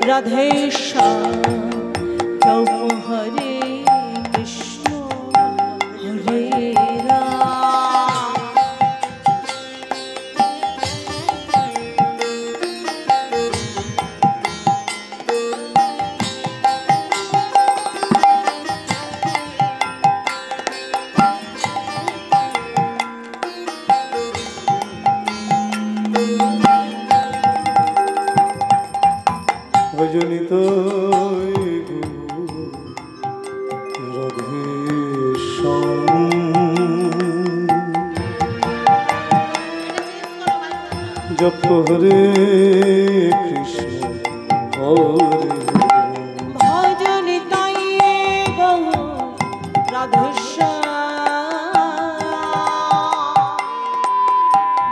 রাধেশ্যাম জপ হরে কৃষ্ণ হরে রাম। ভজনিত রাধেশ্যাম জপ হরে কৃষ্ণ হরে ভজনিতাই গৌর রাধেশ্যাম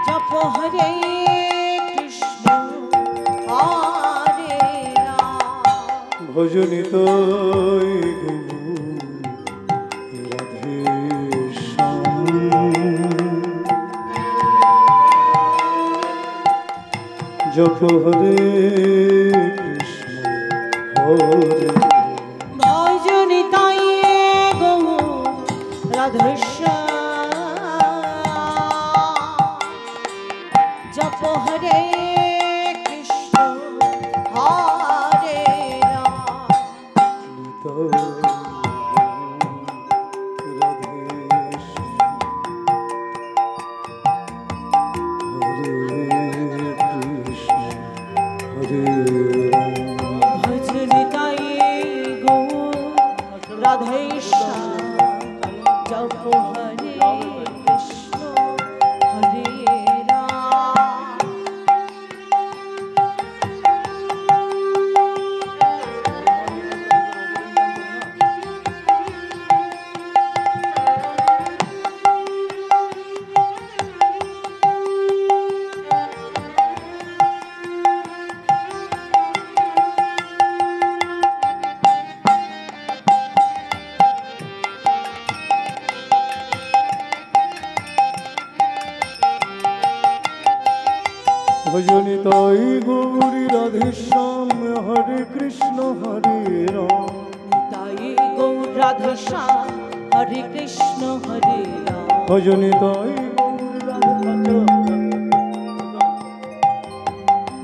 জপ হরে কৃষ্ণ হরে রাম। ভজনিত রাধেশ্যাম জপ হরে কৃষ্ণ হরে ভজনিতাই গৌর রাধেশ্যাম জপ হরে কৃষ্ণ হরে রাম। ভজনিতাই গৌর রাধেশ্যাম জপ হরে কৃষ্ণ হরে রাম। ভজনিতাই গৌরী রাধেশ্যাম হরে কৃষ্ণ হরে রাম। তাই গৌর রাধেশ্যাম হরে কৃষ্ণ হরে রাম। ভজনিতাই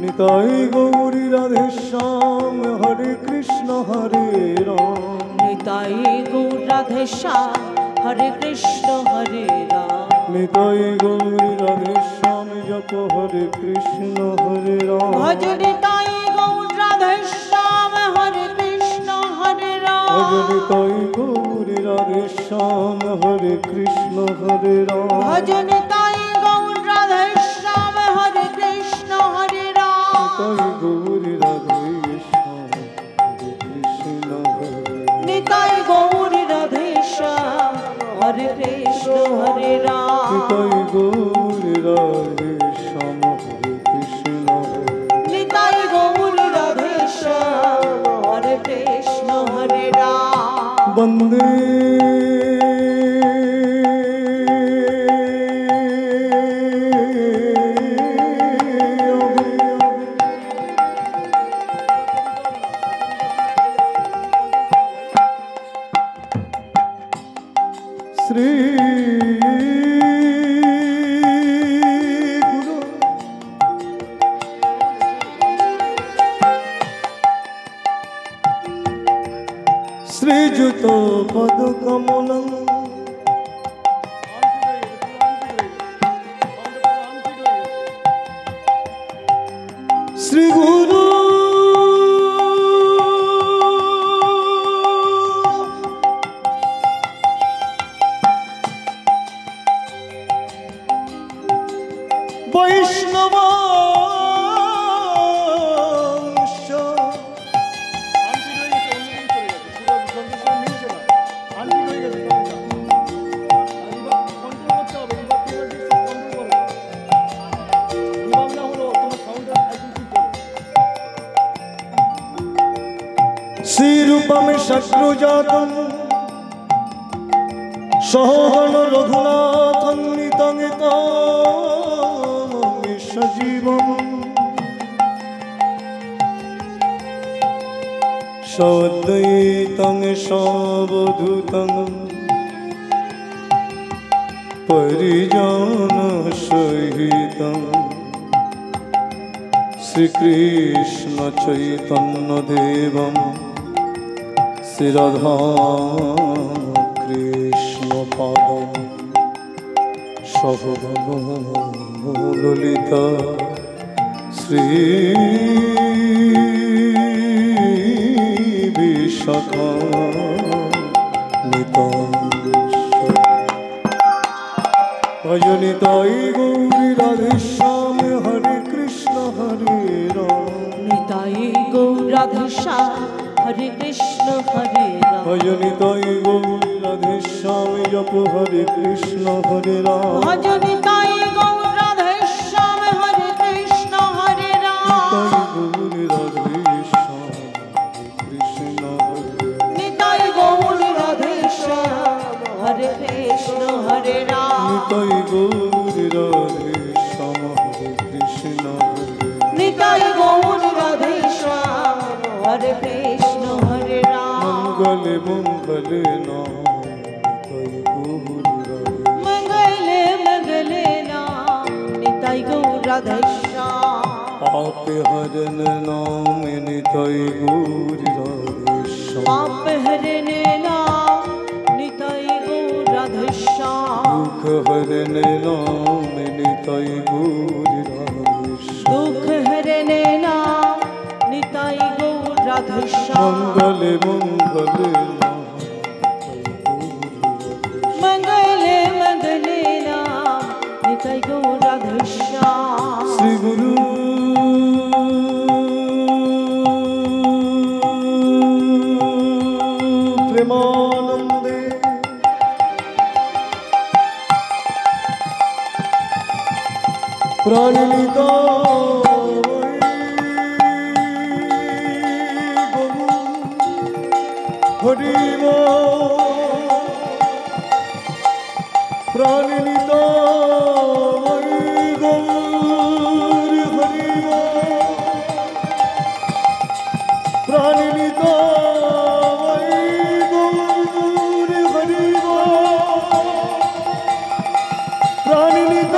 নিতাই গৌরী রাধেশ্যাম হরে কৃষ্ণ হরে রাম। নিতাই গৌর রাধেশ্যাম হরে কৃষ্ণ হরে রাম। নিতাই গৌরী রাধেশ্যাম জপ হরে কৃষ্ণ হরে রাম। ভজনিতাই গৌর রাধেশ্যাম হরে কৃষ্ণ হরে রাম। ভজনিতাই গৌরী রাধেশ্যাম হরে কৃষ্ণ হরে রাম। ভজনিতাই গৌর রাধেশ্যাম হরে কৃষ্ণ হরে রাম। নিতাই গৌরী রাধেশ্যাম হরে কৃষ্ণ হরে রাম। নিতাই গৌর রাধেশ্যাম হরে কৃষ্ণ হরে রাম। নিতাই গৌরী রাধেশ্যাম হরে কৃষ্ণ হরে রাম। নিতাই গৌর রাধেশ্যাম হরে কৃষ্ণ হরে রাম। বন্দে শ্রী গুরু শ্রীযুত পদ কমলং শ্রী গুরু বৈষ্ণব শ্রীরূপম শক্রজাতম সহগণ রঘুনাথং নিতং সজীবম সদ্বৈতং সবধূতং পরিজন সহিতং শ্রীকৃষ্ণ চৈতন্য দেবম শ্রী রাধা কৃষ্ণ পাদম সহগণ ললিতা শ্রী বিশাখা ভজনিতাই গৌরী রাধেশ্যাম হরে কৃষ্ণ হরে রাম নিতাই গৌর রাধেশ্যাম হরে কৃষ্ণ হরে রাম ভজনিতাই গৌরী রাধেশ্যাম জপ হরে কৃষ্ণ হরে রাম ভজনিতাই গৌর রাধেশ্যাম হরে কৃষ্ণ হরে নিতাই গৌরী রাধেশ্যাম হরে কৃষ্ণ হরে রাম নিতাই গৌর রাধেশ্যাম হরে কৃষ্ণ হরে রাম নিতাই গৌরী রাধেশ্যাম হরে কৃষ্ণ হরে রাম মঙ্গলে মঙ্গলে নাম মঙ্গলে মঙ্গলে নাম নিতাই গৌর রাধেশ্যাম পাপ হরণ নাম নিতাই গৌরী রাধেশ্যাম পাপ হরণ নাম নিতাই গৌর রাধেশ্যাম দুঃখ হরণ নাম নিতাই গৌরী রাধেশ্যাম দুঃখ হরণ নাম নিতাই গৌর রাধেশ্যাম মঙ্গলে মঙ্গলে নাম মঙ্গলে মঙ্গলে নাম নিতাই গৌর রাধেশ্যাম শ্রী গুরু প্রেমানন্দে প্রাণিত হরিব প্রাণিত গৌর হরিব প্রাণিত গৌর হরিব প্রাণিত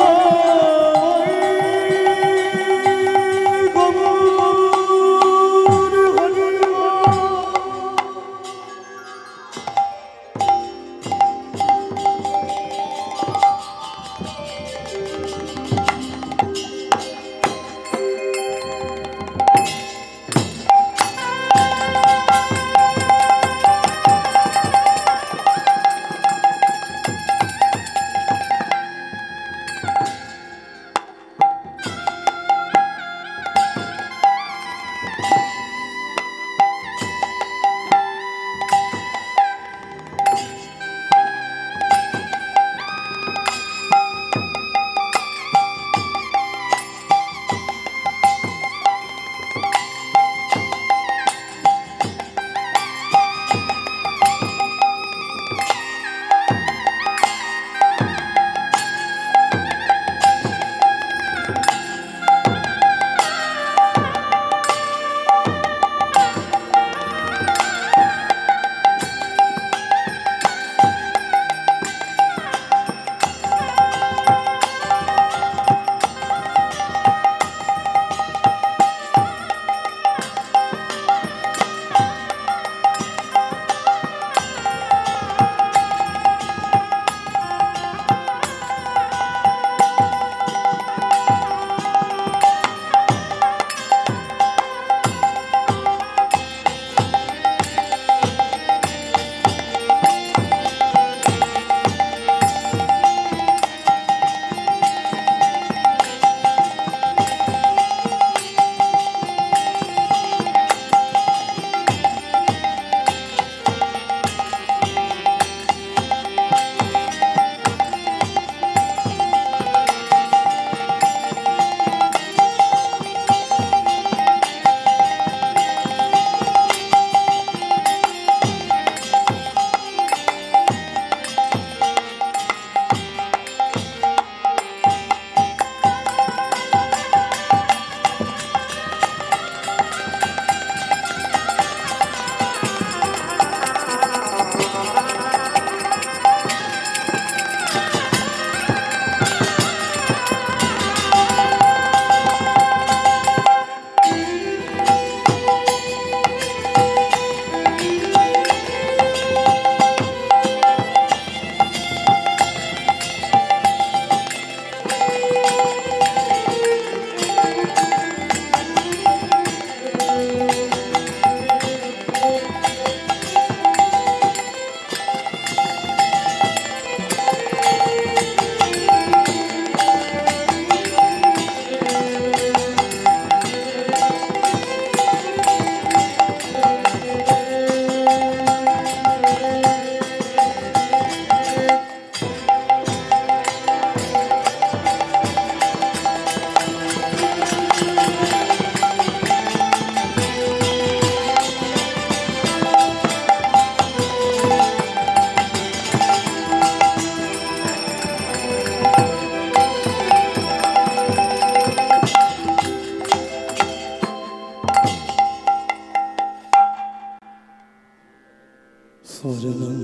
स्वरणं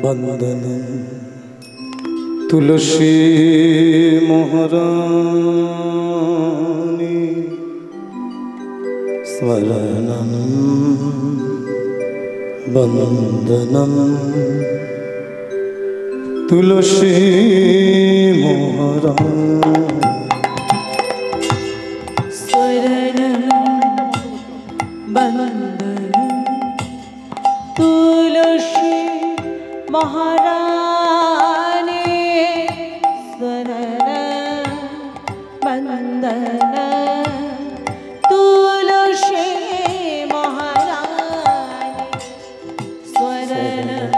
वन्दनं तुलसी महारानी स्वरणं वन्दनं तुलसी महारानी स्वरणं वन्दनं तुलसी महारानी स्वरणं वन्दनं तुलसी महारानी स्वरणं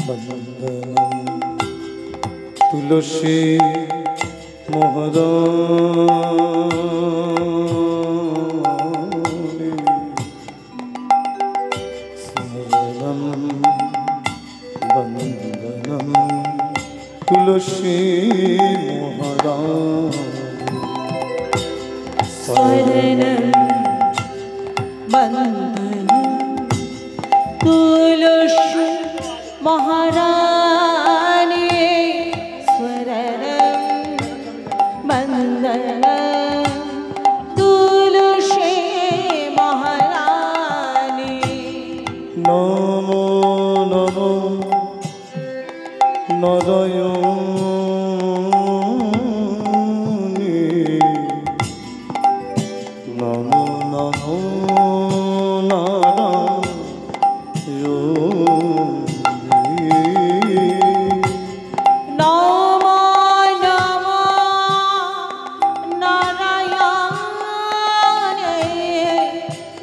वन्दनं तुलसी महारानी स्वरणं वन्दनं तुलसी महारानी स्वरणं वन्दनं तुलसी महारानी स्वरणं वन्दनं तुलसी महारानी नमो नमो नारायणी नमो नमो नारायणी नमो नमो नारायणे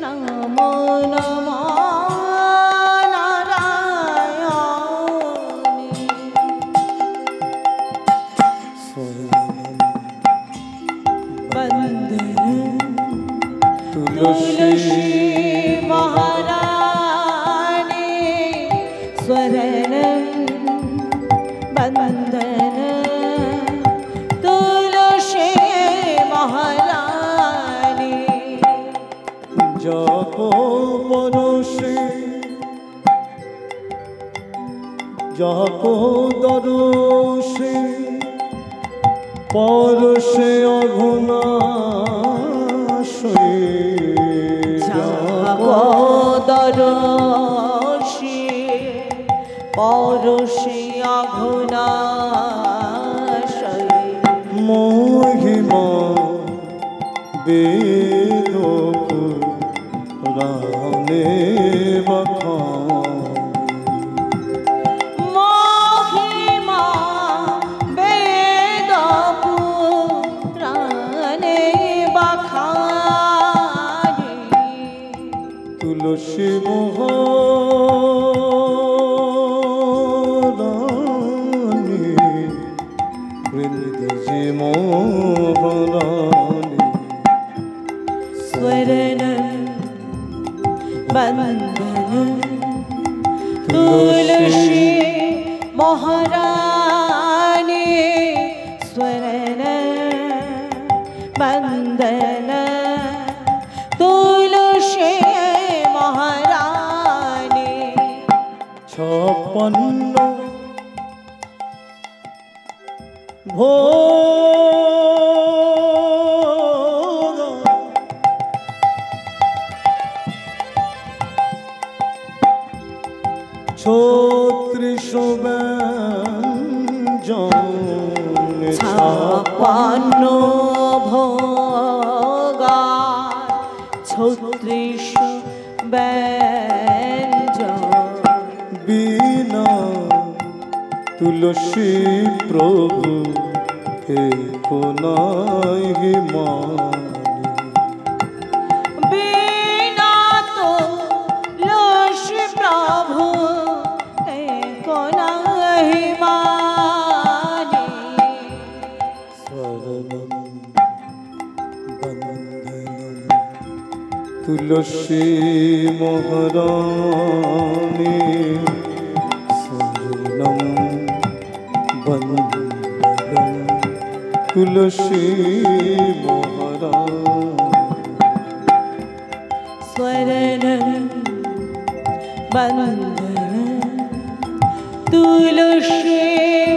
नमो नमो नारायणे वन्दनं तुलसी महारानी स्वरणं वन्दनं तुलसी महारानी जपो परोषे जपो दरोषे परोषे अघुनाशे दरोषि पौरुषि अघुनाशय महिमा वेद पुराणे महिमा वेद पुराणे बखानि तुलसी महारानी वृंदजी महारानी स्वरणं वन्दनं तुलसी महारानी स्वरणं वन्दनं तुलसी महारानी छपन्न भोग छत्रिश व्यञ्जन छापन्न भोगा छत्रिश व्यञ्जन बिना तुलसी प्रभु एक नाहि मानी बिना तुलसी प्रभु एक नाहि मानी स्वरणं वन्दनं तुलसी महारानी स्वरणं वन्दनं तुलसी महारानी स्वरणं बंदन तुलसी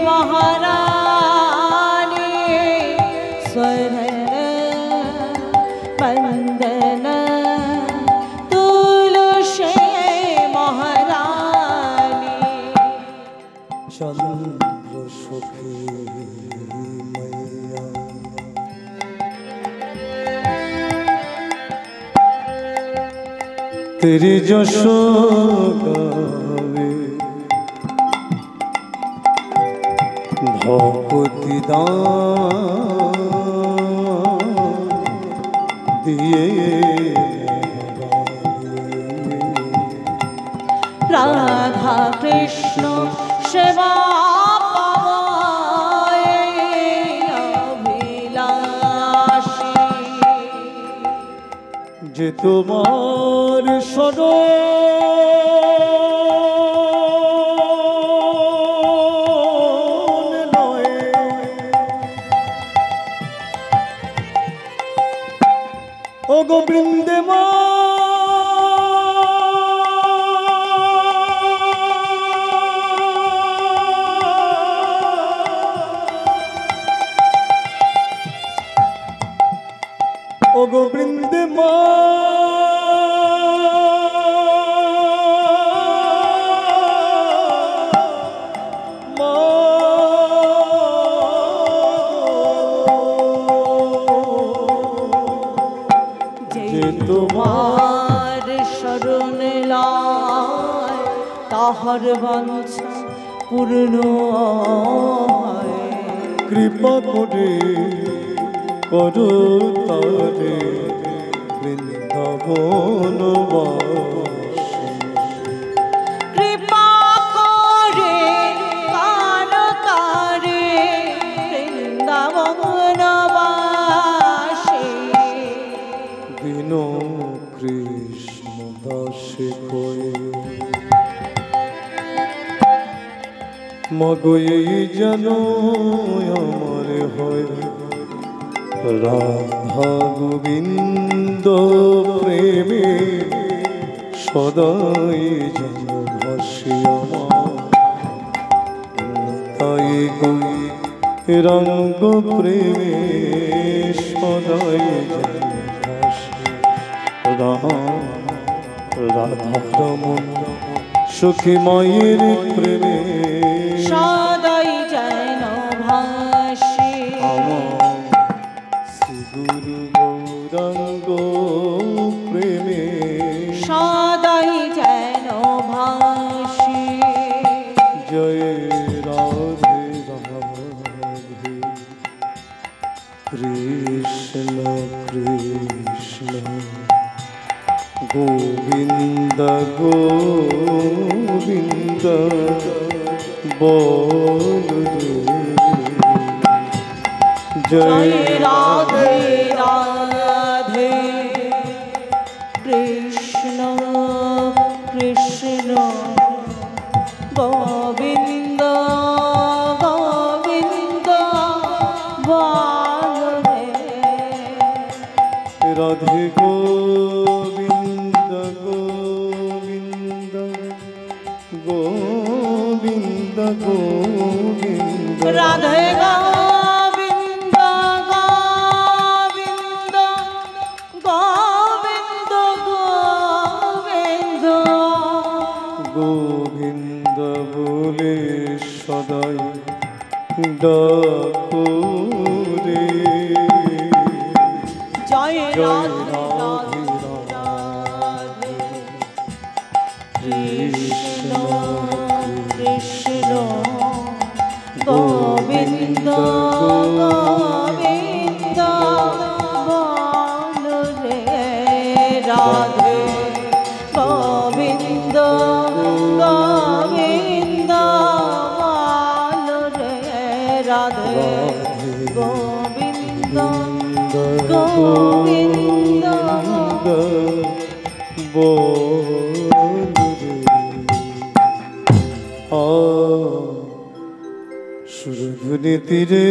महारानी स्वरण बंदन तुलसी महारानी चंद्र सुखी मैया तेरी जशो गावे भक्ति दान दिए राधा कृष्ण सेवा पाए अभिलाषी যে তোমার শরণ নয় ও গোবিন্দে মা ও গোবিন্দে মা তোমার শরণ লয় তাহার বাঞ্ছা পূর্ণ হয় কৃপা করে করো তারে বৃন্দাবন কৃপা করে কার তারে বৃন্দাবন বাসে দিন কৃষ্ণ দাসে কয়ে মগয়ে যেন আমার হয় রাধা গোবিন্দ প্রেমে সদাই যেন ভাসি আমার তাই গই রঙ্গ প্রেমে সদাই যেন ভাসি রাধা রমন সখী মায়ের প্রেমে সদাই যেন ভাসে গুরু গৌরাঙ্গ প্রেমে সদাই যেন ভাসে জয় রাধে রাধে কৃষ্ণ কৃষ্ণ গোবিন্দ গোবিন্দ বল জয় রাধে রাধে কৃষ্ণ কৃষ্ণ গোবিন্দ গোবিন্দ বল রে রাধে গোবিন্দ গোবিন্দ গোবিন্দ গোবিন্দ রাধে গোবিন্দ গোবিন্দ গোবিন্দ গোবিন্দ গোবিন্দ বলে সদাই ডাকো রে জয় জয় রাধে রাধে কৃষ্ণ কৃষ্ণ গোবিন্দ গোবিন্দ বল রে রাধে গোবিন্দ গোবিন্দ বল রে রাধে গোবিন্দ গোবিন্দ সুরধুনি তীরে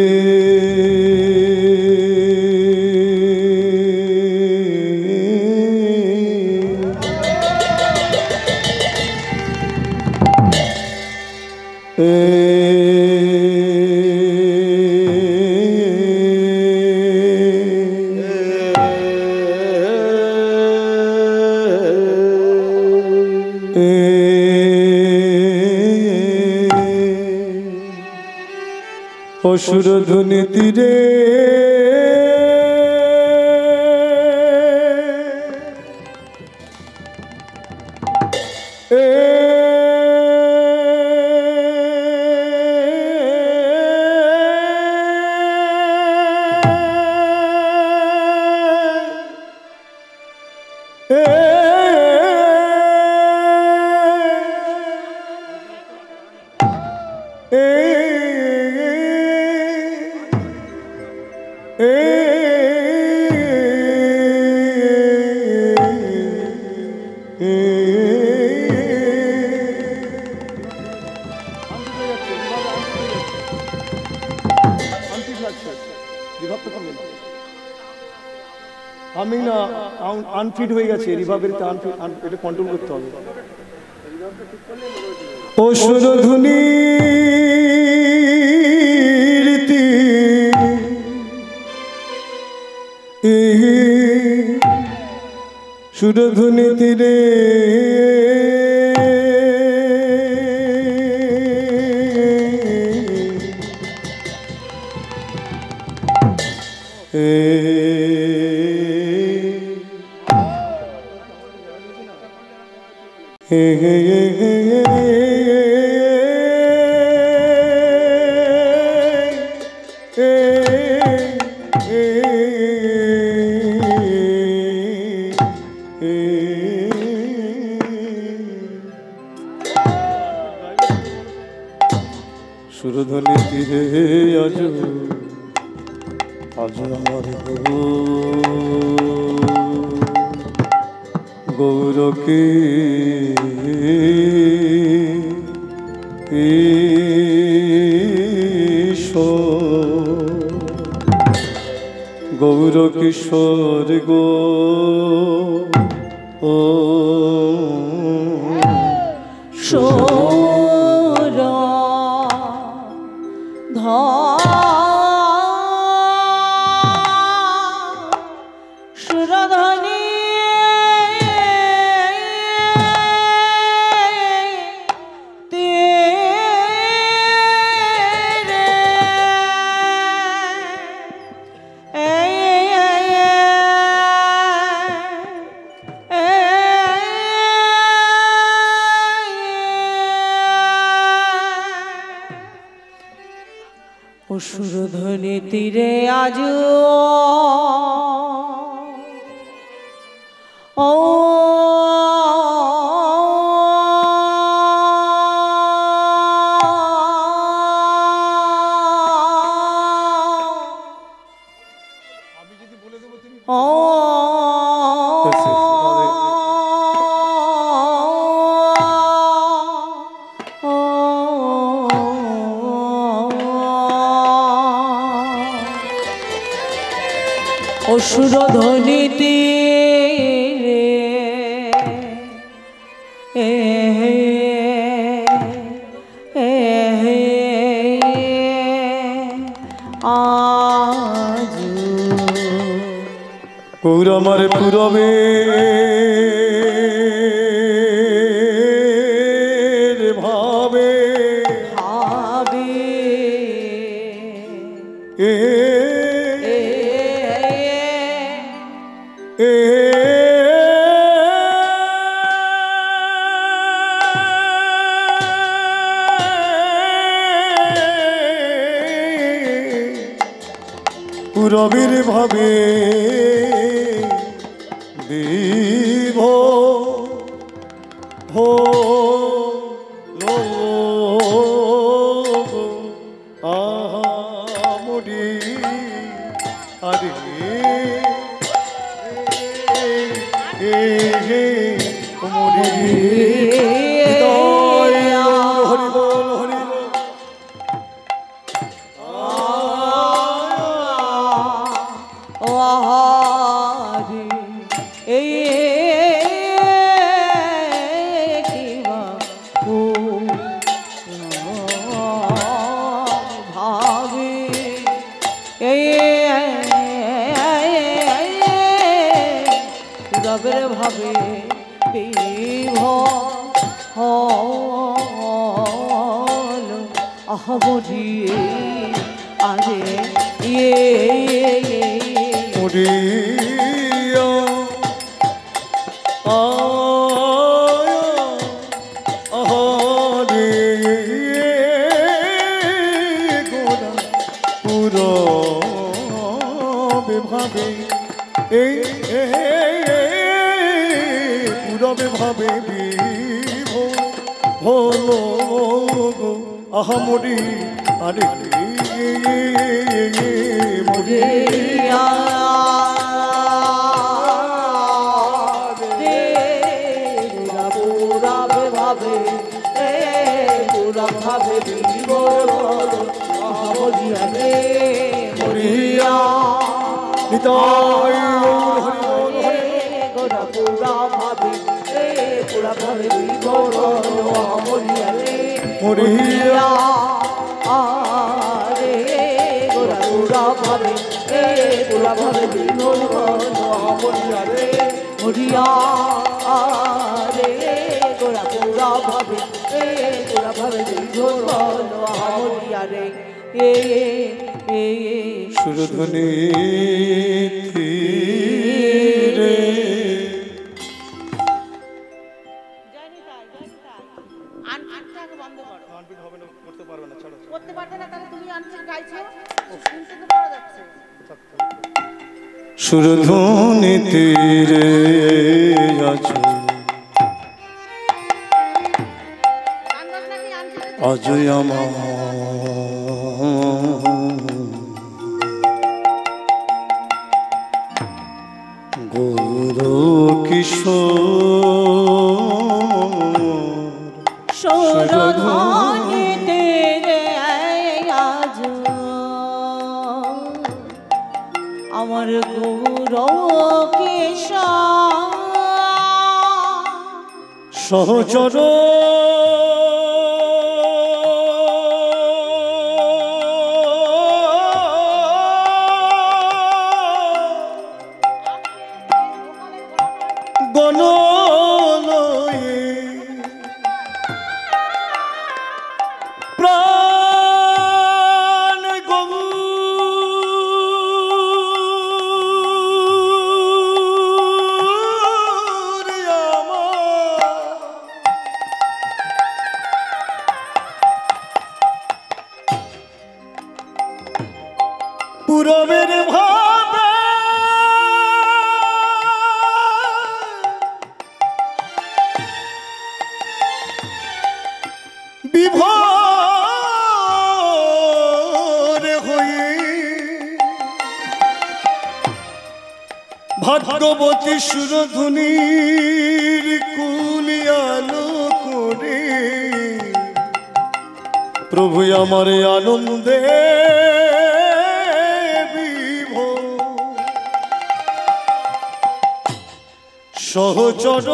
অসুর ধ্বনি তীরে আমি না আনফিট হয়ে গেছে রিভাবের এটা কন্ট্রোল করতে হবে অসুর ধ্বনি সুরধ্বনি তীরে সুরধ্বনি তীরে আজ আমার গৌরকে গৌর কিশোর গো ও সুরধ্বনি সুরধ্বনি তীরে আজ ও সুরধ্বনি তীরে আজ পুরমার পুরবে ভাবে ভাবে পুরবীর ভাবে দিব হো আহামরি আরে হরি বল হরি বল রবের ভাবে বিভোল আহবরিয়ে আরে ইয়ে মরিয়া আহারে গোরা পুরবে ভাবে এই পুরবে ভাবে হলো গো আহামরি আরে মরিয়া রে পুরা ভাবে পুরা ভাবে মরিয়া রে মরিয়া নিতাই গোরা পুরা ভাবে পুরা ভাবে মরিয়া রে মরিয়া আরে গোরা পুরা ভাবে পুরা ভাবে মরিয়া রে মরিয়া আরে গোরা পুরা ভাবে পুরা ভাবে মরিয়া রে সুরধ্বনি তীরে সুরধ্বনি তীরে আছো আজই আমার গৌর কিশোর সুরধ্বনি তীরে আজ আমার গৌর কিশোর সহচর গণলয়ে প্রাণ গৌর আমার পুরবের ভাবে বিভোর হয়ে ভাগ্যবতী সুরধুনির কুলিয়ালো করে প্রভু আমার আনন্দে বিভোর সহচর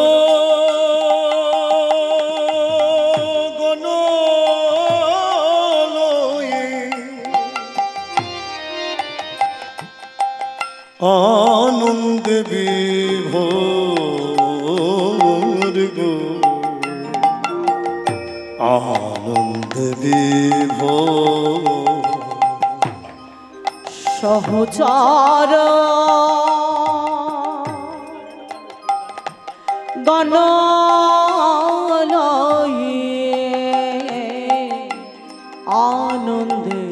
আনন্দ বিভোর গো আনন্দ বিভোর সহচর গণলয়ে আনন্দে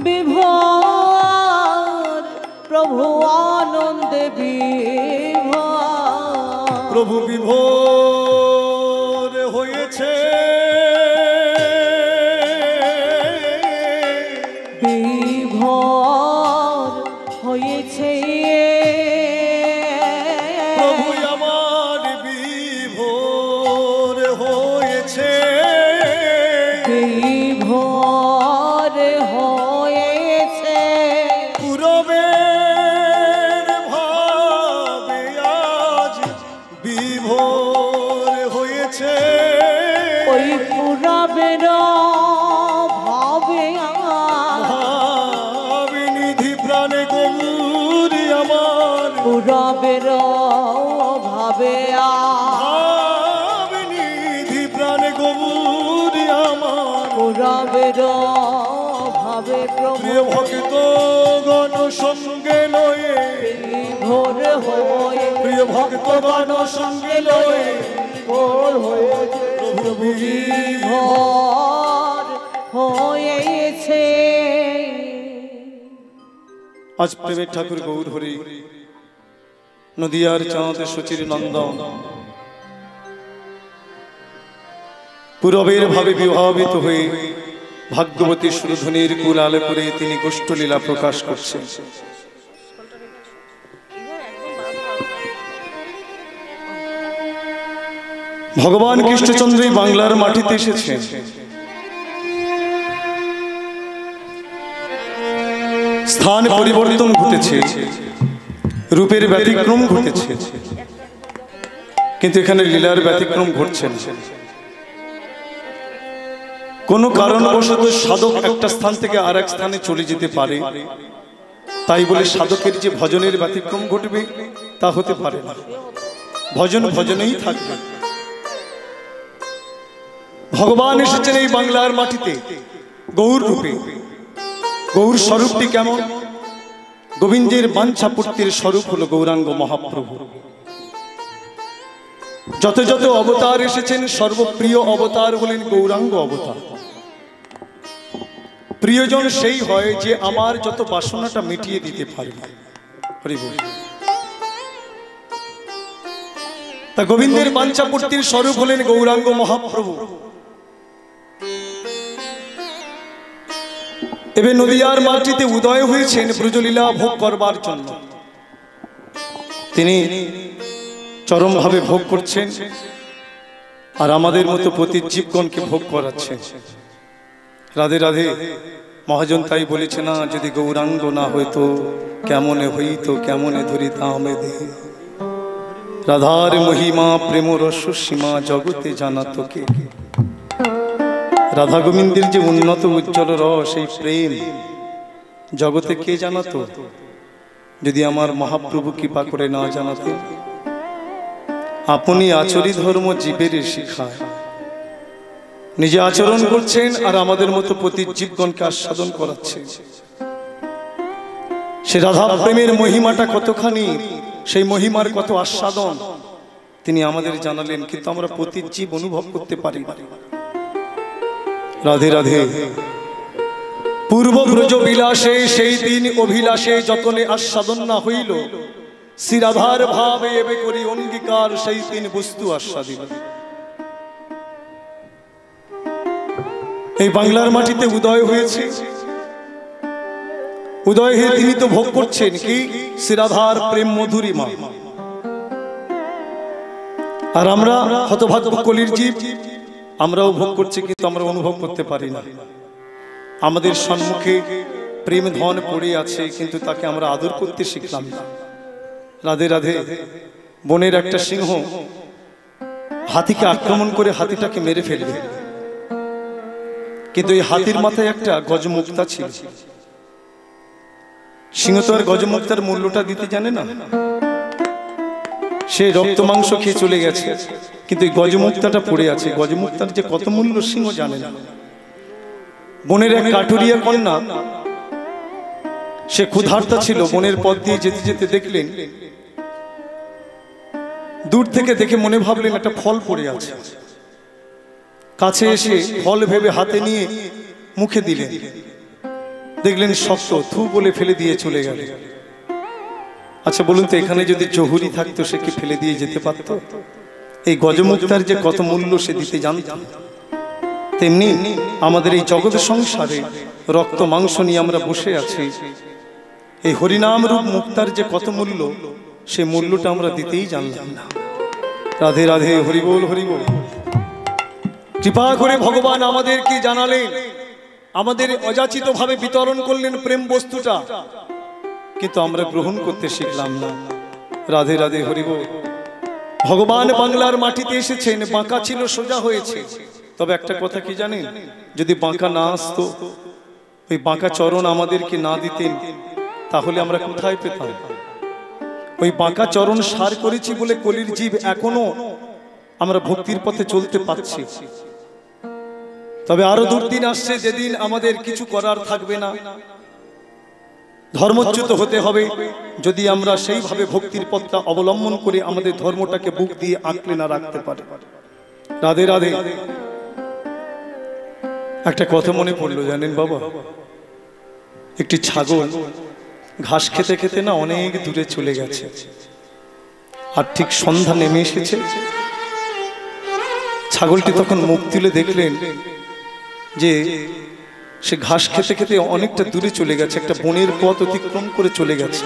বিভোর প্রভু আনন্দে বিভোর প্রভু বিভোর হয়েছে বিভোর হয়েছে প্রভু আমার বিভোর হয়েছে বিভোর হয়েছে পুরবের ভাবে আজ বিভোর হয়েছে ওই পুরবের ভাবে বিনিধি প্রাণে গৌরী আমার পুরবের ভাবে বিনিধি প্রাণে গৌরী আমার পুরবের ভাবে প্রভু প্রিয় ভক্ত গণ সঙ্গে লয়ে ভোর হয়ে প্রিয় ভক্ত গণ সঙ্গে লয়ে ভোর হয়েছে প্রভু ভোর হয়েছে। আজ প্রেমের ঠাকুর গৌর হরি নদিয়ার চাঁদ সচির নন্দন পূরবের ভাবে বিভাবিত হয়ে ভাগ্যবতী সুরধনির কুল আলো করে তিনি গোষ্ঠলীলা প্রকাশ করছেন। ভগবান কৃষ্ণচন্দ্র বাংলার মাটিতে এসেছেন। স্থান পরিবর্তন ঘটেছে, রূপের ব্যতিক্রম ঘটেছে, কিন্তু এখানে লীলার ব্যতিক্রম ঘটছে না। কোন কারণবশত সাধক একটা স্থান থেকে আর এক স্থানে চলে যেতে পারে, তাই বলে সাধকের যে ভজনের ব্যতিক্রম ঘটবে তা হতে পারে না। ভজন ভজনেই থাকবে। ভগবান এসেছেন এই বাংলার মাটিতে গৌর রূপে। গৌর স্বরূপটি কেমন? গোবিন্দের বাঞ্ছা পূর্তির স্বরূপ হলো গৌরাঙ্গ মহাপ্রভু। যত যত অবতার এসেছেন সর্বপ্রিয় অবতার হলেন গৌরাঙ্গ অবতার। প্রিয়জন সেই হয় যে আমার যত বাসনাটা মিটিয়ে দিতে পারে। হরি বল। তা গোবিন্দের বাঞ্ছা পূর্তির স্বরূপ হলেন গৌরাঙ্গ মহাপ্রভু। এবার নদিয়ার মাটিতে উদয় হয়েছেন ব্রজলীলা ভোগ করবার জন্য। তিনি চরমভাবে ভোগ করছেন আর আমাদের মতো প্রতি জীবগণকে ভোগ করাচ্ছেন। রাধে রাধে। মহাজন তাই বলেছে না, যদি গৌরাঙ্গ না হইতো কেমনে হইতো, কেমনে ধরিতামে দে। রাধার মহিমা প্রেম রস সীমা জগতে জানাতো কে। রাধা গোবিন্দের যে উন্নত উজ্জ্বল রস, এই প্রেম জগতে কে জানাতো যদি আমার মহাপ্রভু কৃপা করে না জানাতে। আপনি আচরি ধর্ম জীবের শিখায়, নিজে আচরণ করছেন আর আমাদের মতো প্রতি জীবগণকে আস্বাদন করাচ্ছেন। সে রাধা প্রেমের মহিমাটা কতখানি, সেই মহিমার কত আস্বাদন তিনি আমাদের জানালেন, কিন্তু আমরা প্রতি জীব অনুভব করতে পারি না। রাধে রাধে। পূর্ব ব্রজ বিলাসে সেই দিন অভিলাষে যতনে আস্বাদন না হইল, শ্রীরাধার ভাবে এবে করি অঙ্গীকার, সেই দিন বস্তু আস্বাদিল। এই বাংলার মাটিতে উদয় হয়েছে, উদয় হয়ে তিনি তো ভোগ করছেন কি শ্রীরাধার প্রেম মধুরিমা। আর আমরা হতভাগ্য কলির জীব, আমরাও ভোগ করছি কিন্তু আমরা অনুভব করতে পারি না। আমাদের সম্মুখে প্রেম ধন পড়ে আছে কিন্তু তাকে আমরা আদর করতে শিখলাম না। রাধে রাধে। বনের একটা সিংহ হাতিকে আক্রমণ করে হাতিটাকে মেরে ফেলবে, কিন্তু এই হাতির মাথায় একটা গজমুক্তা ছিল। সিংহ তো আর গজমুক্তার মূল্যটা দিতে জানে না, সে রক্ত মাংস খেয়ে চলে গেছে, কিন্তু এই গজমুক্তাটা পড়ে আছে। গজমুক্তার যে কত মূল্য সিংহ জানে না। বনের এক কাঠুরিয়া কন্যা, সে ক্ষুধার্তা ছিল, বনের পথ দিয়ে যেতে যেতে দেখলেন, দূর থেকে দেখে মনে ভাবলেন একটা ফল পড়ে আছে। কাছে এসে ফল ভেবে হাতে নিয়ে মুখে দিলেন, দেখলেন শক্ত, থু বলে ফেলে দিয়ে চলে গেল। আচ্ছা বলুন তো, এখানে যদি জহুরি থাকতো সে কি ফেলে দিয়ে যেতে পারত? এই গজমুক্তার যে কত মূল্য সে দিতে জানত। তেমনি আমাদের এই জগৎ সংসারে রক্ত মাংস নিয়ে আমরা বসে আছি, এই হরিনাম রূপ মুক্তার যে কত মূল্য, সে মূল্যটা আমরা দিতেই জানলাম না। রাধে রাধে। হরি বল হরি বল। কৃপা করে ভগবান আমাদেরকে জানালেন, আমাদের অযাচিত ভাবে বিতরণ করলেন প্রেম বস্তুটা, কিন্তু আমরা গ্রহণ করতে শিখলাম না। রাধে রাধে। হরি বল। ভগবান বাংলার মাটিতে এসেছেন, বাঁকা ছিল সোজা হয়েছে। তবে একটা কথা কি জানেন, যদি বাঁকা না আসতো, ওই বাঁকা চরণ আমাদেরকে না দিতেন, তাহলে আমরা কোথায় পেতাম? ওই বাঁকা চরণ সার করেছি বলে কলির জীব এখনো আমরা ভক্তির পথে চলতে পারছি। তবে আরো দুর্দিন আসছে যেদিন আমাদের কিছু করার থাকবে না, ধর্মচ্যুত হতে হবে যদি আমরা সেইভাবে ভক্তির পথটা অবলম্বন করে আমাদের ধর্মটাকে বুক দিয়ে আঁকড়ে না রাখতে পারি। রাধে রাধে। একটা কথা মনে পড়লো জানেন বাবা, একটি ছাগল ঘাস খেতে খেতে না অনেক দূরে চলে গেছে, আর ঠিক সন্ধ্যা নেমে এসেছে। ছাগলটি তখন মুখ তুলে দেখলেন যে সে ঘাস খেতে খেতে অনেকটা দূরে চলে গেছে, একটা বনের পথ অতিক্রম করে চলে গেছে,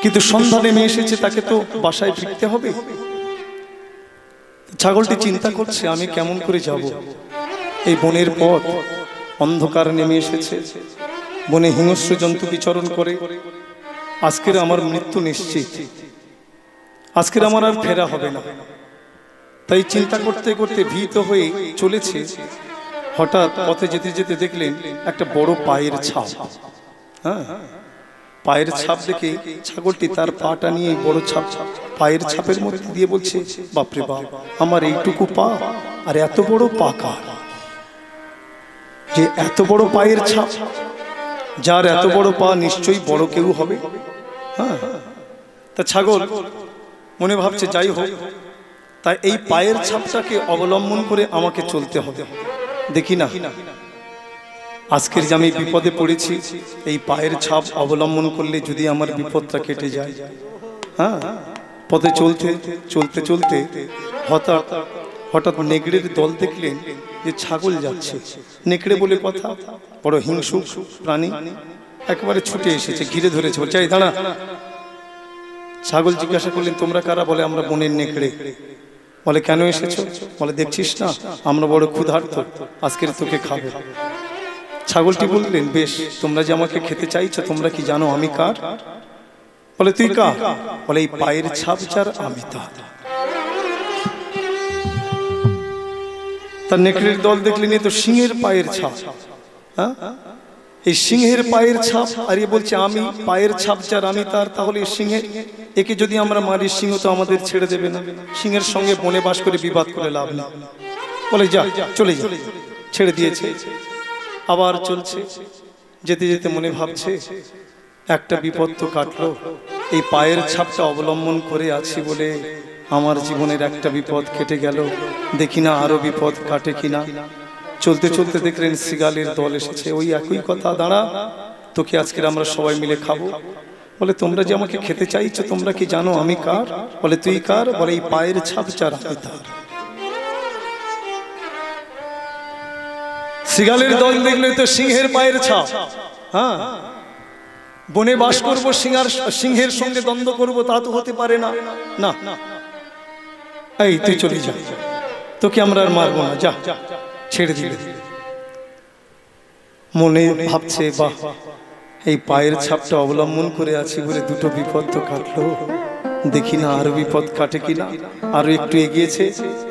কিন্তু সন্ধ্যা নেমে এসেছে, তাকে তো বাসায় ফিরতে হবে। ছাগলটি চিন্তা করছে আমি কেমন করে যাব, এই বনের পথ, অন্ধকার নেমে এসেছে, বনে হিংস্র জন্তু বিচরণ করে, আজকের আমার মৃত্যু নিশ্চিত, আজকের আমার আর ফেরা হবে না। তাই চিন্তা করতে করতে ভীত হয়ে চলেছে। হঠাৎ পথে যেতে যেতে দেখলেন একটা বড় পায়ের ছাপ। হ্যাঁ, পায়ের ছাপ দেখে ছাগলটি তার পাটা নিয়ে বড় ছাপ পায়ের ছাপের মধ্যে দিয়ে বলছে, বাপরে বাপ, আমার এইটুকু পা আর এত বড় পা কার? যে এত বড় পায়ের ছাপ, যার এত বড় পা নিশ্চয়ই বড় কেউ হবে। হ্যাঁ, তা ছাগল মনে ভাবছে যাই হোক, তাই এই পায়ের ছাপটাকে অবলম্বন করে আমাকে চলতে হবে। দেখি না আজকের যে আমি বিপদে পড়েছি, এই পায়ের ছাপ অবলম্বন করলে যদি আমার বিপদটা কেটে যায়। হ্যাঁ, পথে চলতে চলতে চলতে হঠাৎ হঠাৎ নেকড়ের দল দেখলেন যে ছাগল যাচ্ছে। নেকড়ে বলে কথা, বড় হিংস্র প্রাণী, একেবারে ছুটে এসেছে, ঘিরে ধরেছে, বলছে এই দাঁড়া। ছাগল জিজ্ঞাসা করলেন তোমরা কারা? বলে আমরা বনের নেকড়ে। বলে কেন এসেছো? বলে দেখছিস না আমরা বড় ক্ষুধার্ত, আজকের তোকে খাবো। ছাগলটি বললেন বেশ, তোমরা যে আমাকে খেতে চাইছো, তোমরা কি জানো আমি কার? বলে তুই কার? বলে এই পায়ের ছাপ যার আমি তার। তার নেকড়ের দল দেখলেন এ তো সিংহের পায়ের ছাপ। হ্যাঁ, এই সিংহের পায়ের ছাপ, আর এ বলছে আমি পায়ের ছাপ যার আমি তার। তাহলে সিংহের, একে যদি আমরা মারি সিংহ তো আমাদের ছেড়ে দেবে না, সিংহের সঙ্গে বনে বাস করে বিবাদ করে লাভ না। বলে যা, চলে যা, ছেড়ে দিয়েছে। আবার চলছে, যেতে যেতে মনে ভাবছে একটা বিপদ তো কাটলো, এই পায়ের ছাপটা অবলম্বন করে আছি বলে আমার জীবনের একটা বিপদ কেটে গেল, দেখি না আরো বিপদ কাটে কিনা। চলতে চলতে দেখলেন শিগালের দল এসেছে, ওই একই কথা, দাঁড়া তোকে আজকের আমরা সবাই মিলে খাবো। বলে তোমরা যে আমাকে খেতে চাইছো, তোমরা কি জানো আমি কার? বলে তুই কার? বলে এই পায়ের ছাপ যার আমি তার। শিগালের দল দেখলে তো সিংহের পায়ের ছাপ। হ্যাঁ, বনে বাস করবো, সিংহের সঙ্গে দ্বন্দ্ব করবো, তা তো হতে পারে না। না, এই তুই চলে যা, তোকে আমরা আর মারবো না, যা, ছেড়ে দিলে। মনে ভাবছে বাহ, এই পায়ের ছাপটা অবলম্বন করে আছি বলে দুটো বিপদ তো কাটলো, দেখি না আরো বিপদ কাটে কিনা। আরো একটু এগিয়েছে,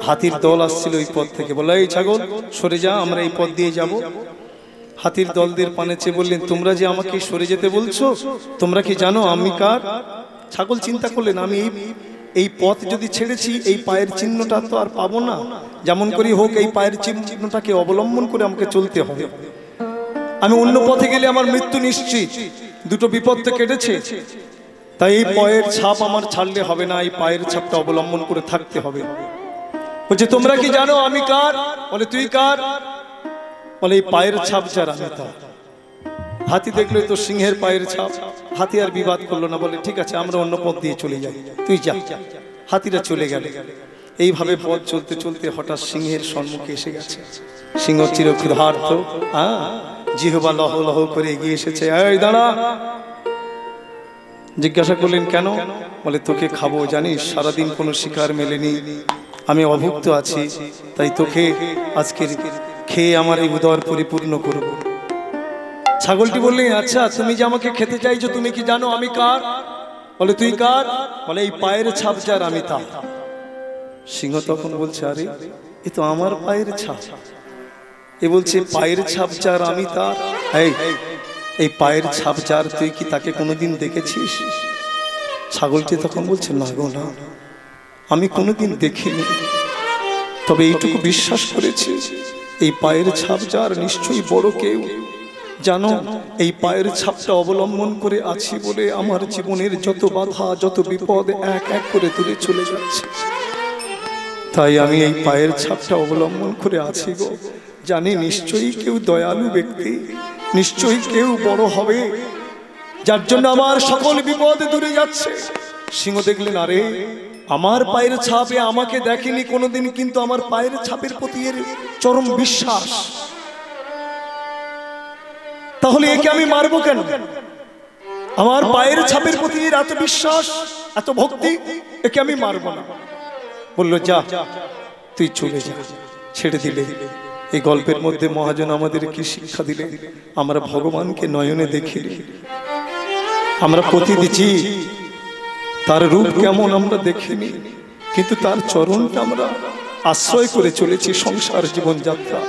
হাতির দল আসছিল ওই পথ থেকে। বলে এই ছাগল সরে যা, আমরা এই পথ দিয়ে যাব। হাতির দলদের পানে চেয়ে বললেন তোমরা যে আমাকে সরে যেতে বলছো, তোমরা কি জানো আমি কার? ছাগল চিন্তা করলেন আমি এই পথ যদি ছেড়েছি, এই পায়ের চিহ্নটা তো আর পাবো না, যেমন করি হোক এই পায়ের চিহ্নটাকে অবলম্বন করে আমাকে চলতে হবে। আমি অন্য পথে গেলে আমার মৃত্যু নিশ্চিত, দুটো বিপদ তো কেটেছে, তাই এই পায়ের ছাপ আমার ছাড়লে হবে না, এই পায়ের ছাপটা অবলম্বন করে থাকতে হবে। বলছে তোমরা কি জানো আমি কার? বলে তুই কার? বলে এই পায়ের ছাপ যার আমি তার। হাতি দেখলো তো সিংহের পায়ের ছাপ, হাতি আর বিবাদ করলো না, বলে ঠিক আছে আমরা অন্য পথ দিয়ে চলে যাই, তুই যা। হাতিরা চলে গেল। এইভাবে পথ চলতে চলতে হঠাৎ সিংহের সম্মুখে এসে গেছে। সিংহ চিরক্ষুধার্ত, জিহ্বা লহ লহ করে এগিয়ে এসেছে। এই দাঁড়া। জিজ্ঞাসা করলেন কেন? বলে তোকে খাবো, জানিস সারাদিন কোনো শিকার মেলেনি, আমি অভুক্ত আছি, তাই তোকে আজকে খেয়ে আমার এই উদর পরিপূর্ণ করব। ছাগলটি বললেন আচ্ছা তুমি যে আমাকে খেতে চাইছো, তুমি কি জানো আমি কার? বলে তুই কার? বলে এই পায়ের ছাপ যার আমি তার। সিংহ তখন বলছে আরে এ তো আমার পায়ের ছাপ। এ বলছে পায়ের ছাপ যার আমি তার। এই পায়ের ছাপ যার, তুই কি তাকে কোনোদিন দেখেছিস? ছাগলটি তখন বলছে না গো না, আমি কোনোদিন দেখিনি, তবে এইটুকু বিশ্বাস করেছি এই পায়ের ছাপ যার নিশ্চয়ই বড় কেউ। জানো, এই পায়ের ছাপটা অবলম্বন করে আছি বলে আমার জীবনের যত বাধা যত বিপদ এক এক করে দূরে চলে যাচ্ছে। তাই আমি এই পায়ের ছাপটা অবলম্বন করে আছি গো। জানি নিশ্চয়ই কেউ দয়ালু ব্যক্তি, নিশ্চয়ই কেউ বড় হবে, যার জন্য আমার সকল বিপদ দূরে যাচ্ছে। সিংহ দেখলেন, আরে আমার পায়ের ছাপে আমাকে দেখেনি কোনোদিন, কিন্তু আমার পায়ের ছাপের প্রতি এর চরম বিশ্বাস। তাহলে একে আমি মারবো কেন? আমার পায়ের ছাপের প্রতি এর এত বিশ্বাস, এত ভক্তি, একে আমি মারবো না। বললো, যা তুই চলে যা। ছেড়ে দিলে। এই গল্পের মধ্যে মহাজন আমাদের কি শিক্ষা দিলে? আমরা ভগবানকে নয়নে দেখিনি, আমরা প্রতি দিচ্ছি, তার রূপ কেমন আমরা দেখিনি, কিন্তু তার চরণটা আমরা আশ্রয় করে চলেছি সংসার জীবনযাত্রা।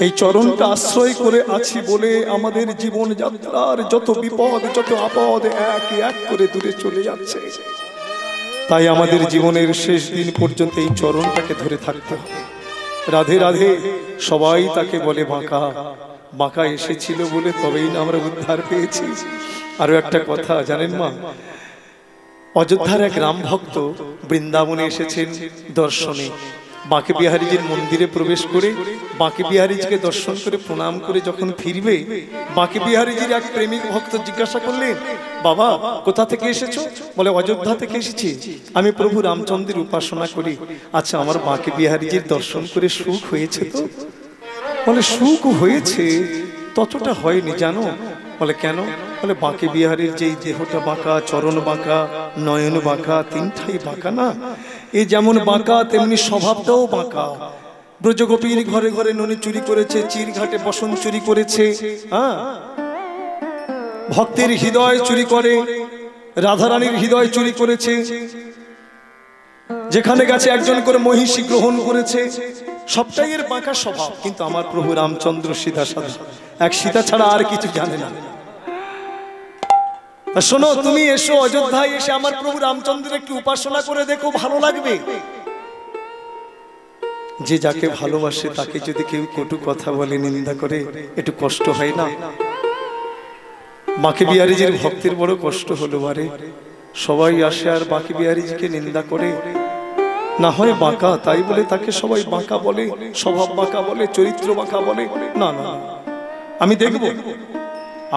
এই চরণটা আশ্রয় করে আছি বলে আমাদের জীবনযাত্রার যত বিপদ যত আপদ এক এক করে দূরে চলে যাচ্ছে। তাই আমাদের জীবনের শেষ দিন পর্যন্ত এই চরণটাকে ধরে থাকতে হবে। রাধে রাধে সবাই তাকে বলে বাঁকা, বাঁকা এসেছিল বলে তবেই না আমরা উদ্ধার পেয়েছি। আরো একটা কথা জানেন মা, অযোধ্যার এক রাম ভক্ত বৃন্দাবনে এসেছেন দর্শনে। বাঁকে বিহারীজির মন্দিরে প্রবেশ করে বাঁকে বিহারীজিকে দর্শন করে প্রণাম করে যখন ফিরবে, বাঁকে বিহারীজির এক প্রেমিক ভক্ত জিজ্ঞাসা করলেন, বাবা কোথা থেকে এসেছো? বলে, অযোধ্যা থেকে এসেছি, আমি প্রভু রামচন্দ্রের উপাসনা করি। আচ্ছা, আমার বাঁকে বিহারীজির দর্শন করে সুখ হয়েছে তো? বলে, সুখ হয়েছে, ততটা হয়নি জানো। বলে, কেন? বলে, বাঁকে বিহারীর যেই দেহটা বাঁকা, চরণ বাঁকা, নয়ন বাঁকা, তিনটাই বাঁকা না? এ যেমন বাঁকা তেমনি স্বভাবটাও বাঁকা। ব্রজগোপীর ঘরে ঘরে ননি চুরি করেছে, চিরঘাটে বসন চুরি করেছে, ভক্তের হৃদয় চুরি করে, রাধারানীর হৃদয় চুরি করেছে, যেখানে গেছে একজন করে মহিষী গ্রহণ করেছে। সবটাই এর বাঁকা স্বভাব। কিন্তু আমার প্রভু রামচন্দ্র সিধা সাধা, এক সীতা ছাড়া আর কিছু জানে না। শোনো, তুমি এসো অযোধ্যায়, এসে আমার প্রভু রামচন্দ্রের একটু উপাসনা করে দেখো, ভালো লাগবে। যে যাকে ভালোবাসে তাকে যদি কেউ কটু কথা বলে, নিন্দা করে, একটু কষ্ট হয় না? বাঁকে বিহারীজির ভক্তের বড় কষ্ট হলো। বারে সবাই আসে আর বাঁকে বিহারীজিকে নিন্দা করে। না হয় বাঁকা, তাই বলে তাকে সবাই বাঁকা বলে, স্বভাব বাঁকা বলে, চরিত্র বাঁকা বলে? না না, আমি দেখব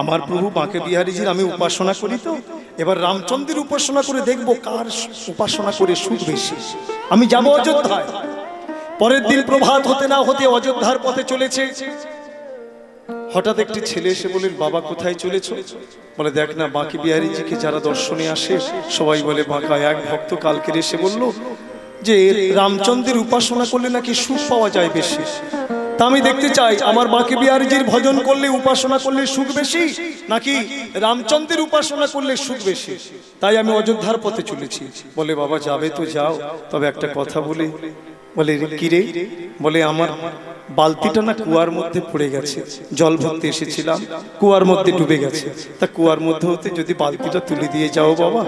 আমার প্রভু বাঁকে বিহারীজির আমি উপাসনা করি, তো এবার রামচন্দ্রের উপাসনা করে দেখবো কার উপাসনা করে সুখ বেশি। আমি যাব অযোধ্যায়। পরের দিন প্রভাত হতে না হতে অযোধ্যার পথে চলেছে। হঠাৎ একটি ছেলে এসে বলেন, বাবা কোথায় চলেছো? বলে, দেখ না, বাঁকে বিহারীজিকে যারা দর্শনে আসে সবাই বলে বাঁকা। এক ভক্ত কালকে এসে বলল যে রামচন্দ্রের উপাসনা করলে নাকি সুখ পাওয়া যায় বেশি। তা আমি দেখতে চাই আমার বাঁকে বিহারীজির ভজন করলে উপাসনা করলে সুখ বেশি, নাকি রামচন্দ্রের উপাসনা করলে সুখ বেশি। তাই আমি অযোধ্যার পথে চলেছি। বলে, বাবা যাবে তো যাও, তবে একটা কথা বলি। বলে, কি রে? বলে, আমার বালতিটা না কুয়ার মধ্যে পড়ে গেছে, জল ভরতে এসেছিলাম, কুয়ার মধ্যে ডুবে গেছে। তা কুয়ার মধ্যে হতে যদি বালতিটা তুলে দিয়ে যাও বাবা।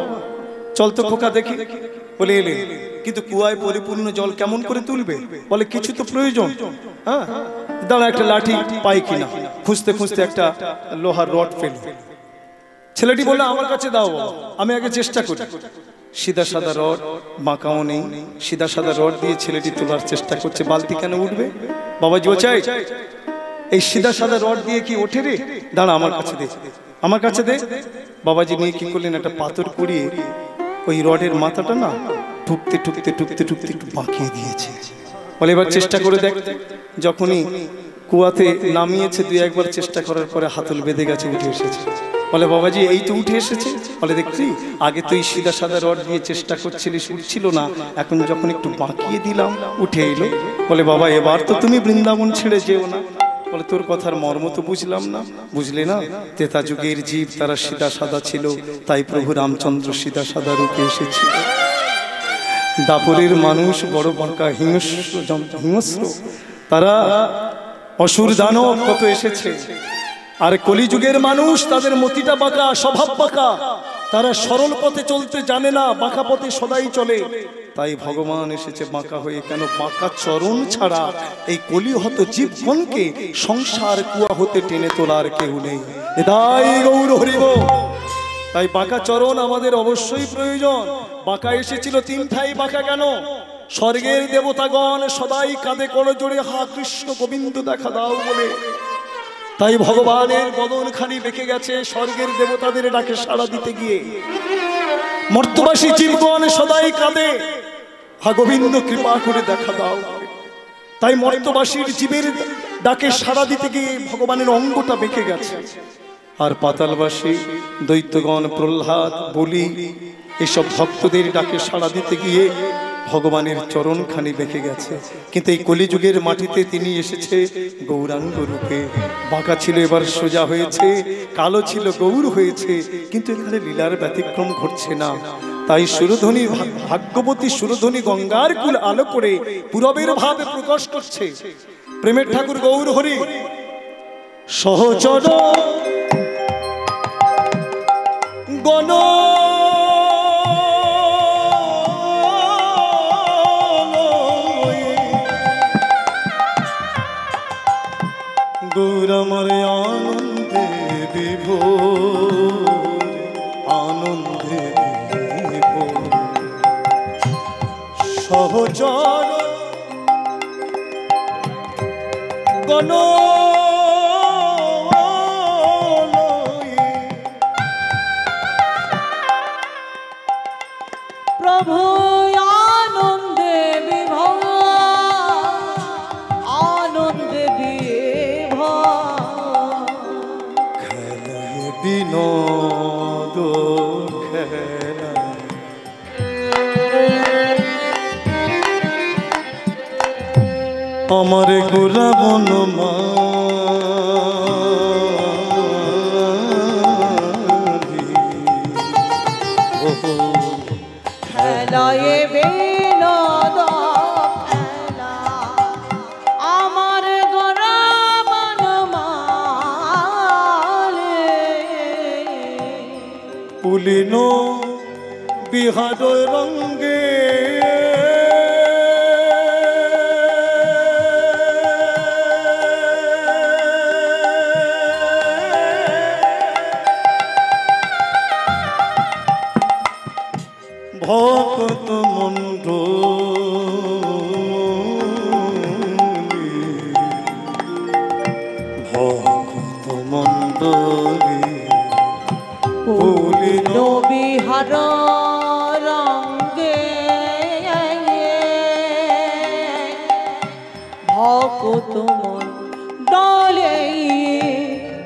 চল তো খোকা দেখি। বলে, এলে, কিন্তু কুয়ায় পরিপূর্ণ জল কেমন করে তুলবে? বলে, কিছু তো প্রয়োজন। হ্যাঁ, দাঁড়া, একটা লাঠি পাই কিনা। খুঁজতে খুঁজতে একটা লোহার রড পেল। ছেলেটি বললো, আমার কাছে দাও, আমি আগে চেষ্টা করি। সিধা সাদা রড, বাঁকাও নেই, সিধা সাদা রড দিয়ে ছেলেটি তোলার চেষ্টা করছে। বালতি কেন উঠবে? বাবাজি ও চাই, এই সিধা সাদা রড দিয়ে কি ওঠে রে? দাঁড়া, আমার কাছে দে, আমার কাছে দে। বাবাজি নিয়ে কি করলেন, একটা পাথর কুড়িয়ে ওই রডের মাথাটা না ঠুকতে ঠুকতে ঠুকতে ঠুকতে একটু বাঁকিয়ে দিয়েছে। বলে, এবার চেষ্টা করে দেখ। যখনই কুয়াতে নামিয়েছে, দুই একবার চেষ্টা করার পরে হাতল বেঁধে গেছে, উঠে এসেছে। বলে, বাবাজি এই তো উঠে এসেছে। বলে, দেখছি আগে তুই সিধা সাদা রড দিয়ে চেষ্টা করছিলিস, উঠছিল না, এখন যখন একটু বাঁকিয়ে দিলাম উঠে এলো। বলে, বাবা এবার তো তুমি বৃন্দাবন ছেড়ে যেও না। বলে, তোর কথার মর্ম তো বুঝলাম না। বুঝলে না, তেতা যুগের জীব তারা সিধা সাদা ছিল, তাই প্রভু রামচন্দ্র সিধা সাদা রূপে এসেছিল। দাপরের মানুষ বড় বাঁকা, হিংস্র, তারা অসুর দানব কত এসেছে। আর কলিযুগের মানুষ, তাদের মতিটা বাঁকা, স্বভাব বাঁকা, তারা সরল পথে চলতে জানে না, বাঁকা পথে সদাই চলে। তাই ভগবান এসেছে বাঁকা হয়ে। কেন? বাঁকা চরণ ছাড়া এই কলিহত জীবগণকে সংসার কুয়া হতে টেনে তোলার কেউ নেই। তাই গৌর হরিব। তাই বাঁকা চরণ আমাদের অবশ্যই প্রয়োজন। বাঁকা এসেছিল তিন ঠাই। বাঁকা কেন? স্বর্গের দেবতাগণ সদাই কাঁধে করজোড়ে হা কৃষ্ণ গোবিন্দ দেখা দাও বলে। তাই ভগবানের বদনখানি বেঁকে গেছে স্বর্গের দেবতাদের ডাকে সাড়া দিতে গিয়ে। মর্তবাসী জীবগণ সদাই কাঁদে, হা গোবিন্দ কৃপা করে দেখা দাও। তাই মর্তবাসীর জীবের ডাকে সাড়া দিতে গিয়ে ভগবানের অঙ্গটা বেঁকে গেছে। আর পাতালবাসী দৈত্যগণ প্রহ্লাদ বলি এসব ভক্তদের ডাকে সাড়া দিতে গিয়ে ভগবানের চরণখানি বেঁকে গেছে। কিন্তু এই কলিযুগের মাটিতে তিনি এসেছে গৌরাঙ্গ রূপে। বাঁকা ছিল এবার সোজা হয়েছে, কালো ছিল গৌর হয়েছে। কিন্তু এখানে লীলার ব্যতিক্রম ঘটছে না। তাই সুরধ্বনি ভাগ্যবতী সুরধ্বনি গঙ্গার কুল আলো করে পূরবের ভাবে প্রকাশ করছে। প্রেমের ঠাকুর গৌর হরি সহচর গণ গৌর আমার আনন্দে বিভোর, আনন্দে বিভোর সহচর গণ প্রভু আনন্দে বিভোর, আনন্দে বিভোর খেলায় বিনোদ খেলা আমার গোলা বনমা খেলায় বিনোদ খেলা আমার গোরা বনমালে। পুলিন বিহার রঙ্গে ভক্ত মণ্ডলী, ভক্ত মণ্ডলী পুলিন বিহার রঙ্গে ভকত মণ্ডলে,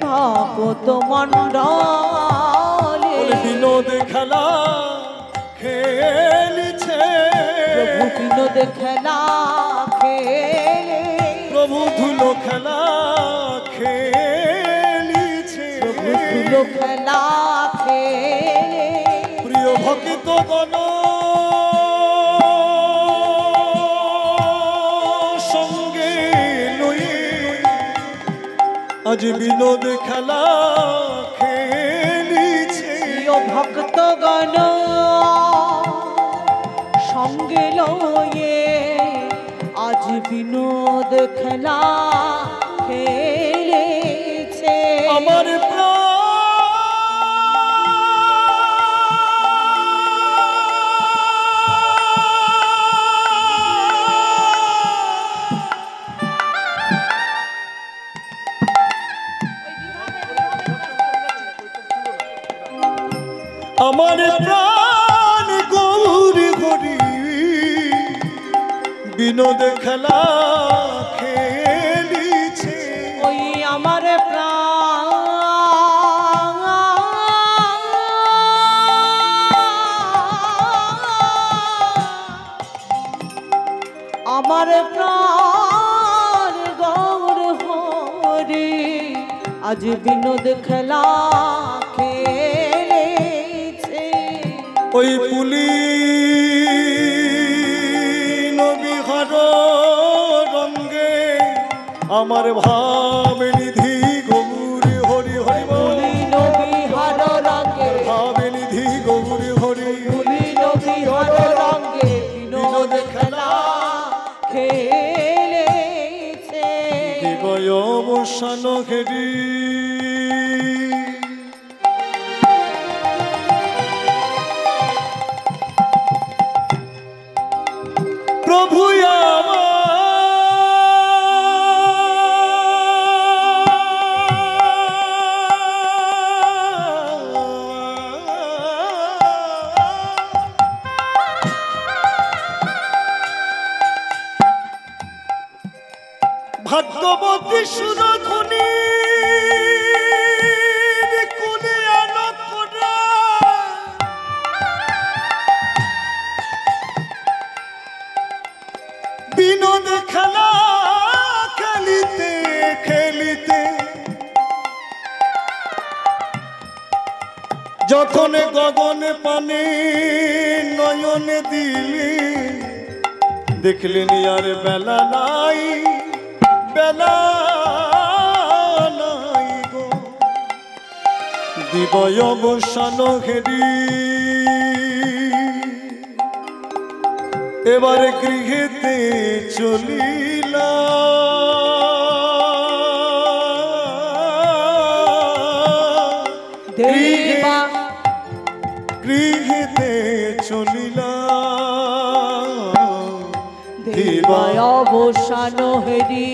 ভকত মণ্ডলে বিনোদ খেলা খেলছে, প্রভু বিনোদ খেলা খেলে, প্রভু ধুলো খেলা খেলিছে, প্রভু ধুলো খেলা খেলে প্রিয় ভক্ত গণ সঙ্গে লয়ে আজ বিনোদ খেলা খেলিছে। প্রিয় ভক্তগণ সঙ্গে লয়ে আজ বিনোদ খেলা খেলেছে। আমার আমার প্রাণ গৌর হরি বিনোদ খেলা খেলিছে। ওই আমার প্রাণ আমার প্রাণ গৌর হরি আজ বিনোদ খেলা খেলেছে। ওই পুলিন বিহার রঙ্গে আমার ভাব নিধি গৌর হরি হরি পুলিন বিহার রঙ্গে ভাব নিধি ঘেরি প্রভু ভাগ্যবতী সুরধনী কুলে আলোক করে বিনোদ খেলা খেলিতে খেলিতে যখন গগনে পানে নয়নে দিলে দেখলেন আর বেলা নাই বেলা নাই গো দিবয় অবসান ঘেরি এবারে গৃহেতে চলিলা দেবা গৃহেতে চলিলা দেবায় অবসান হেরি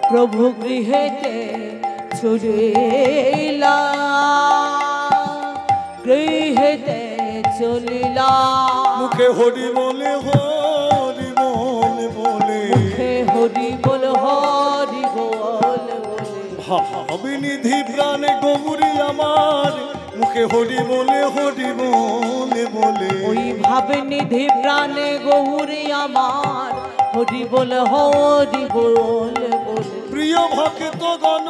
প্রভু গৃহেতে চলিলা গৃহেতে চলিলা মুখে হরি বলে হরি বলে বলে মুখে হরি বল হরি বল বলে ভাবিনিধি প্রাণে গৌরী আমার মুখে হরি বলে বলে ওই ভাবে নিধি প্রাণে গৌরী আমার হরি বল বলে প্রিয় ভক্ত গণ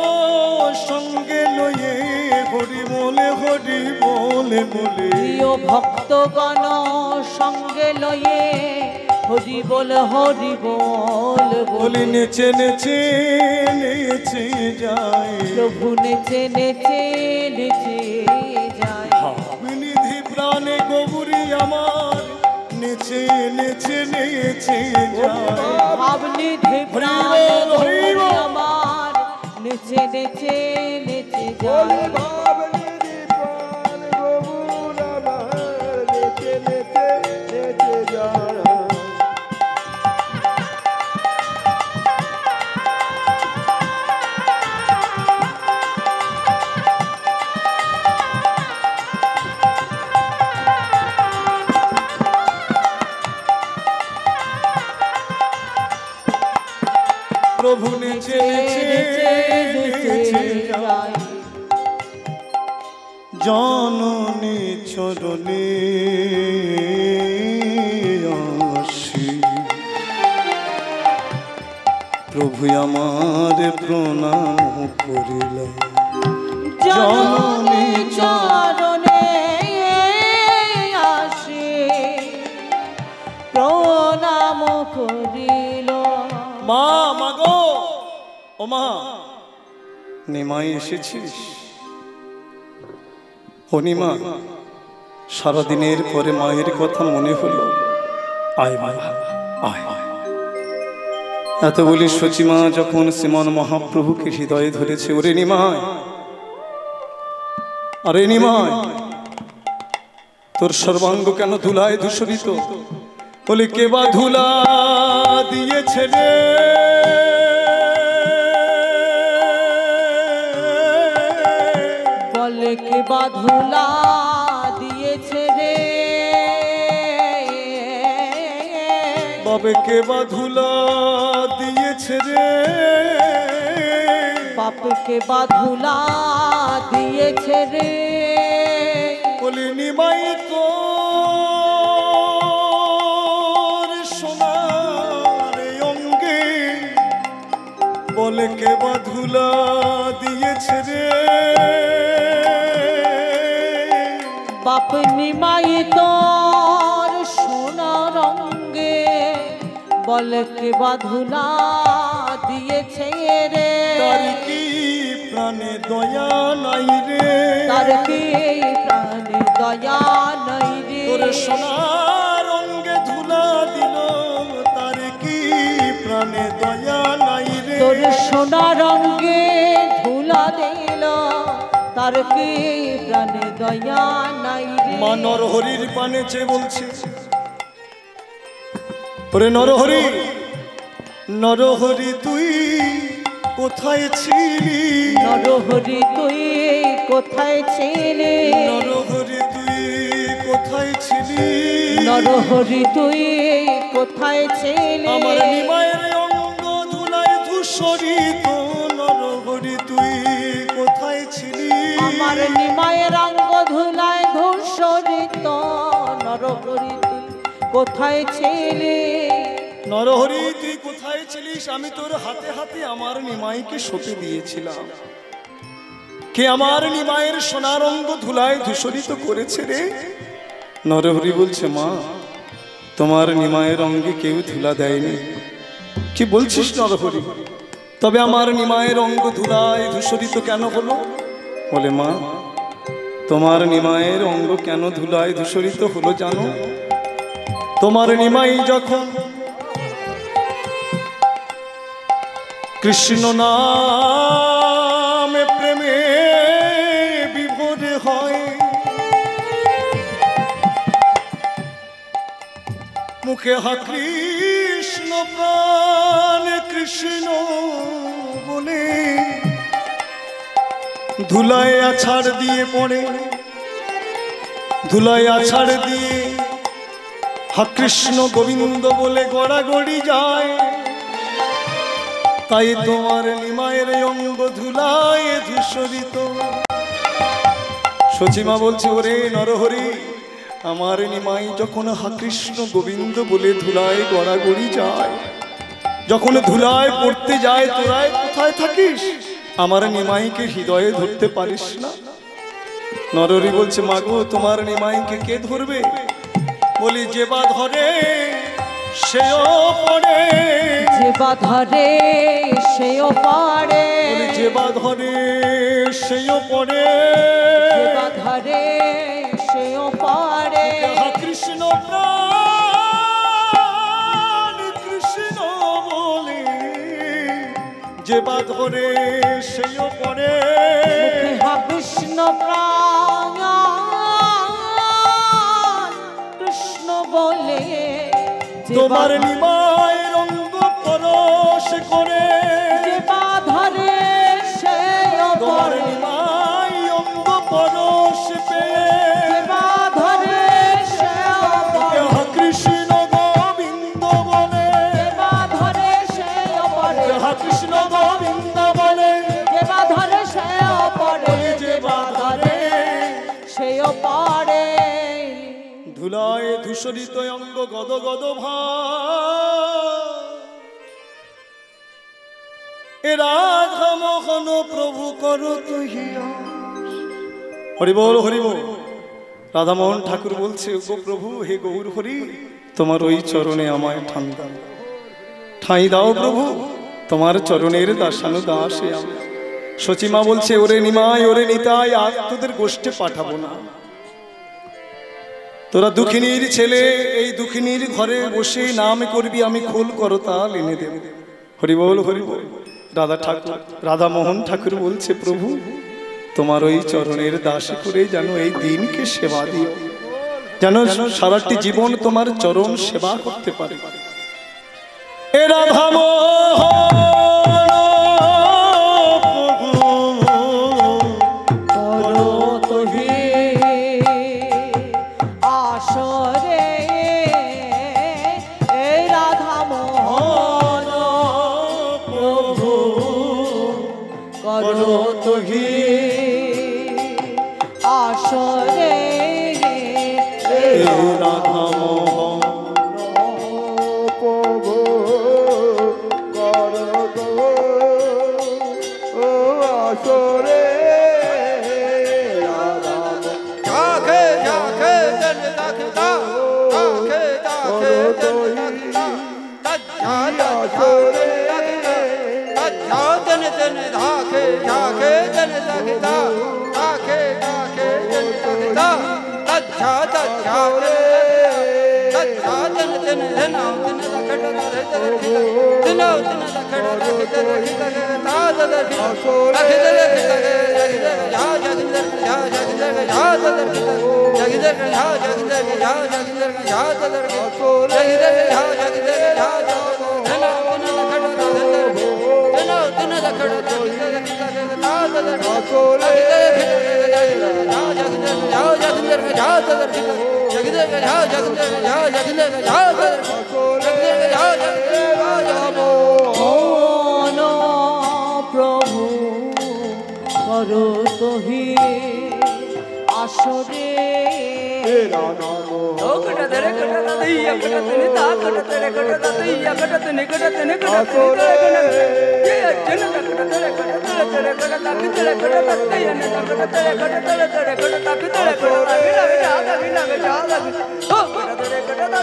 সঙ্গে লয়ে হরি বলে বলে প্রিয় ভক্তগণ সঙ্গে লয়ে হরি বল বলে নেচে নেচে নেচে যায় প্রভু নেচে নেচে নেচে যায় নিধি প্রাণে গৌরী আমার নেচে নেচে নেচে যায় ভাবনিধি প্রাণে গৌরী আমার নেচে নেচে নেচে যায় প্রভু নেচে নেচে নেচে যায় জননী চরণে আসি প্রভু আমার প্রণাম করিল জননী চরণে আসি প্রণাম করিল মা মাগো ও মা নিমাই এসেছিস অনিমা সারাদিনের পরে মায়ের কথা মনে হলো আয় মা আয় এত বলি সচিমা যখন শ্রীমান মহাপ্রভুকে হৃদয়ে ধরেছে ওরে নিমায় আরে নিমায় তোর সর্বাঙ্গ কেন ধুলায় ধূসরিত বলে কে বা ধুলা দিয়েছে রে বলে কে বা ধুলা দিয়েছে রে বাবে কে বা ধুলা দিয়েছে রে বাপকে বা ধুলা দিয়েছে রে বলে নিমাই তো বলে কে বা ধুলা দিয়েছে রে বাপ নিমাই তোর সোনা রঙ্গে বলে কে বা ধুলা দিয়েছে রে তার কি প্রাণে দয়া নাই রে তার কি প্রাণে দয়া নাই রে তোর সোনা রঙ্গে ধুলা দিল তার কি প্রাণে দয়া নাই রে তোর সোনা রঙে কি প্রাণে দয়া নাই রে। মা নরহরির পানে চেয়ে বলছে, ওরে নরহরি, নরহরি তুই কোথায় ছিলি? নরহরি তুই কোথায় ছিলি? নরহরি তুই কোথায় ছিলি? নরহরি তুই কোথায় ছিলি? আমার নিমায়ের অঙ্গ ধুলায় ধূসরিত, নরহরি তুই কোথায় ছিলি? আমার নিমায়ের অঙ্গ ধুলায় ধূসরিত, নরহরি তুই কোথায় ছিলি? নরহরি তুই কোথায় ছিলিস? আমি তোর হাতে হাতে আমার নিমাইকে সঁপে দিয়েছিলাম। কে আমার নিমায়ের সোনার অঙ্গ ধুলায় ধূসরিত করেছে রে? নরহরি বলছে, মা তোমার নিমায়ের অঙ্গে কেউ ধুলা দেয়নি। কি বলছিস নরহরি? তবে আমার নিমায়ের অঙ্গ ধুলায় ধূসরিত কেন হলো? বলে, মা তোমার নিমায়ের অঙ্গ কেন ধুলায় ধূসরিত হলো জানো? তোমার নিমাই যখন কৃষ্ণ নামে প্রেমে বিভোর হয়, মুখে হা কৃষ্ণ প্রাণ কৃষ্ণ বলে ধুলায় আছাড় দিয়ে পড়ে, ধুলায় আছাড় দিয়ে হা কৃষ্ণ গোবিন্দ বলে গড়াগড়ি যায়। তাই তোমার নিমায়ের অঙ্গ ধুলায় ধূসরিত। সচিমা বলছে, ওরে নরহরি, আমার নিমাই যখন হা কৃষ্ণ গোবিন্দ বলে ধুলায় গড়াগড়ি যায়, যখন ধুলায় পড়তে যায়, তোরাই কোথায় থাকিস? আমার নিমাইকে হৃদয়ে ধরতে পারিস না? নরহরি বলছে, মাগো তোমার নিমাইকে কে ধরবে? বলি, যে বা ধরে সেও পড়ে, যে বা ধরে সেও পড়ে, যে বা ধরে সেও পড়ে, যে বা ধরে সেও পড়ে। কৃষ্ণ প্রাণ কৃষ্ণ বলে যে বা ধরে সেও পড়ে, হা কৃষ্ণ প্রাণ কৃষ্ণ বলে তোমার নিমায়ের অঙ্গ পরশ করে, যে বা ধরে সেও তোমার পড়ে, নিমাই অঙ্গ পরশ পেয়ে, যে বা ধরে সেও পড়ে, কৃষ্ণ গোবিন্দ বলে, যে বা ধরে সেও পড়ে, কৃষ্ণ গোবিন্দ বলে, যে বা ধরে সেও পড়ে, যে বা ধরে সেও পড়ে। ধুলায় ধূসরিত অঙ্গ গদ গদ এ রাধা মোহন প্রভু কর তুহিয়া। হরি বল, হরি বল। রাধামোহন ঠাকুর বলছে, গো প্রভু, হে গৌর হরি, তোমার ওই চরণে আমায় ঠাঁই দাও প্রভু, তোমার চরণের দাসানু দাসে আমি। সচিমা বলছে, ওরে নিমাই, ওরে নিতাই, আর তোদের গোষ্ঠে পাঠাবো না। তোরা দুঃখিনীর ছেলে, এই দুঃখিনীর ঘরে বসে নাম করবি, আমি খোল করতাল এনে দেব। হরি বল, হরি বল। রাধামোহন ঠাকুর বলছে, প্রভু তোমার ওই চরণের দাস করে যেন এই দিনকে সেবা দিও, যেন সারাটি জীবন তোমার চরণ সেবা করতে পারে। এ রাধামোহন Then প্রভু করো তোহি আসরে আসরে প্রভু করো তোহি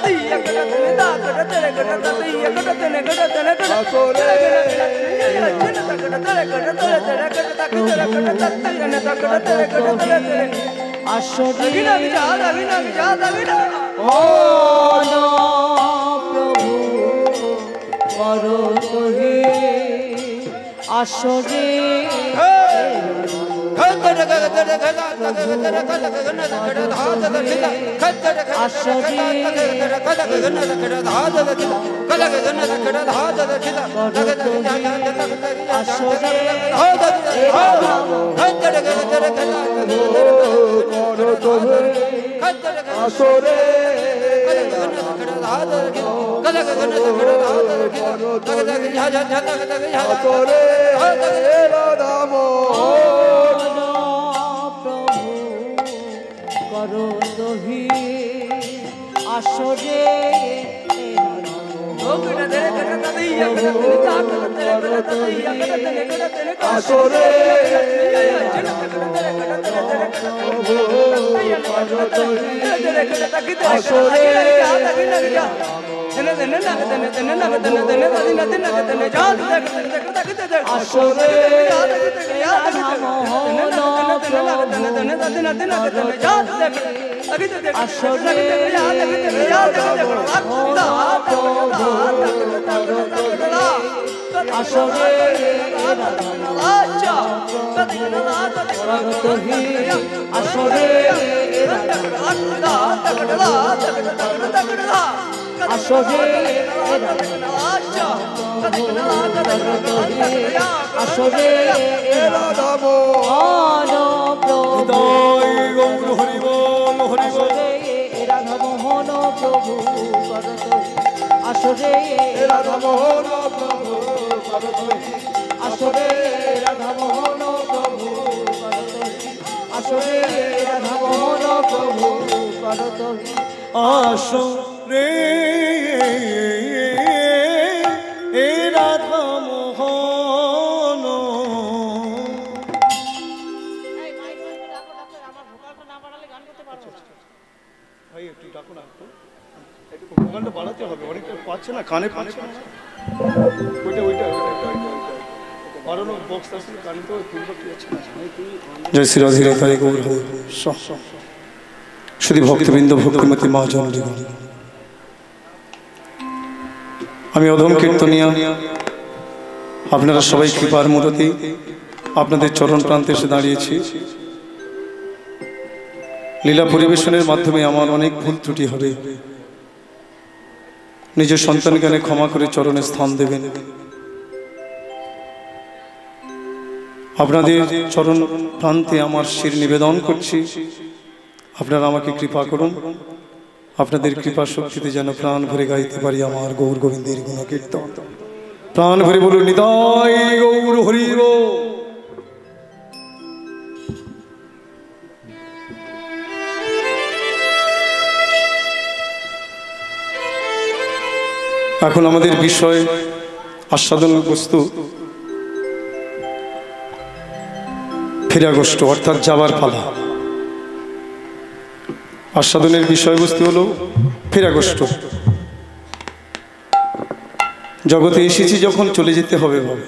আসরে করো তোহি আসরে আসো রে এ রাধা মোহন। ভাই একটু ডাকো না, একটু ভোকালটা বাড়াতে হবে, অনেকটা পাচ্ছে না, কানে পাচ্ছে না। বাড়ানো বক্স আছে, কানে তো তুলতে পারছে না। জয় শ্রী রাধে রাধে গৌর হরে। শুধু ভক্তবৃন্দ, ভক্তিমতী মহাজননী, আমি অধম কীর্তনিয়া, আপনারা সবাই কৃপার মূরতি, আপনাদের চরণ প্রান্তে এসে দাঁড়িয়েছি। লীলা পরিবেশনের মাধ্যমে আমার অনেক ভুল ত্রুটি হবে, নিজের সন্তান জ্ঞানে ক্ষমা করে চরণে স্থান দেবেন। আপনাদের চরণ প্রান্তে আমার শির নিবেদন করছি, আপনারা আমাকে কৃপা করুন। আপনাদের কৃপা শক্তিতে যেন প্রাণ ভরে গাইতে পারি আমার গৌর গোবিন্দের গুণকীর্তন। প্রাণ ভরে বলুন নিতাই গৌর হরি বল। এখন আমাদের বিষয় আস্বাদন বস্তু ফেরাগোষ্ঠ, অর্থাৎ যাবার পালা। আস্বাদনের বিষয়বস্তু হলো ফেরাগোষ্ঠ। জগতে এসেছি যখন চলে যেতে হবে ভাবে।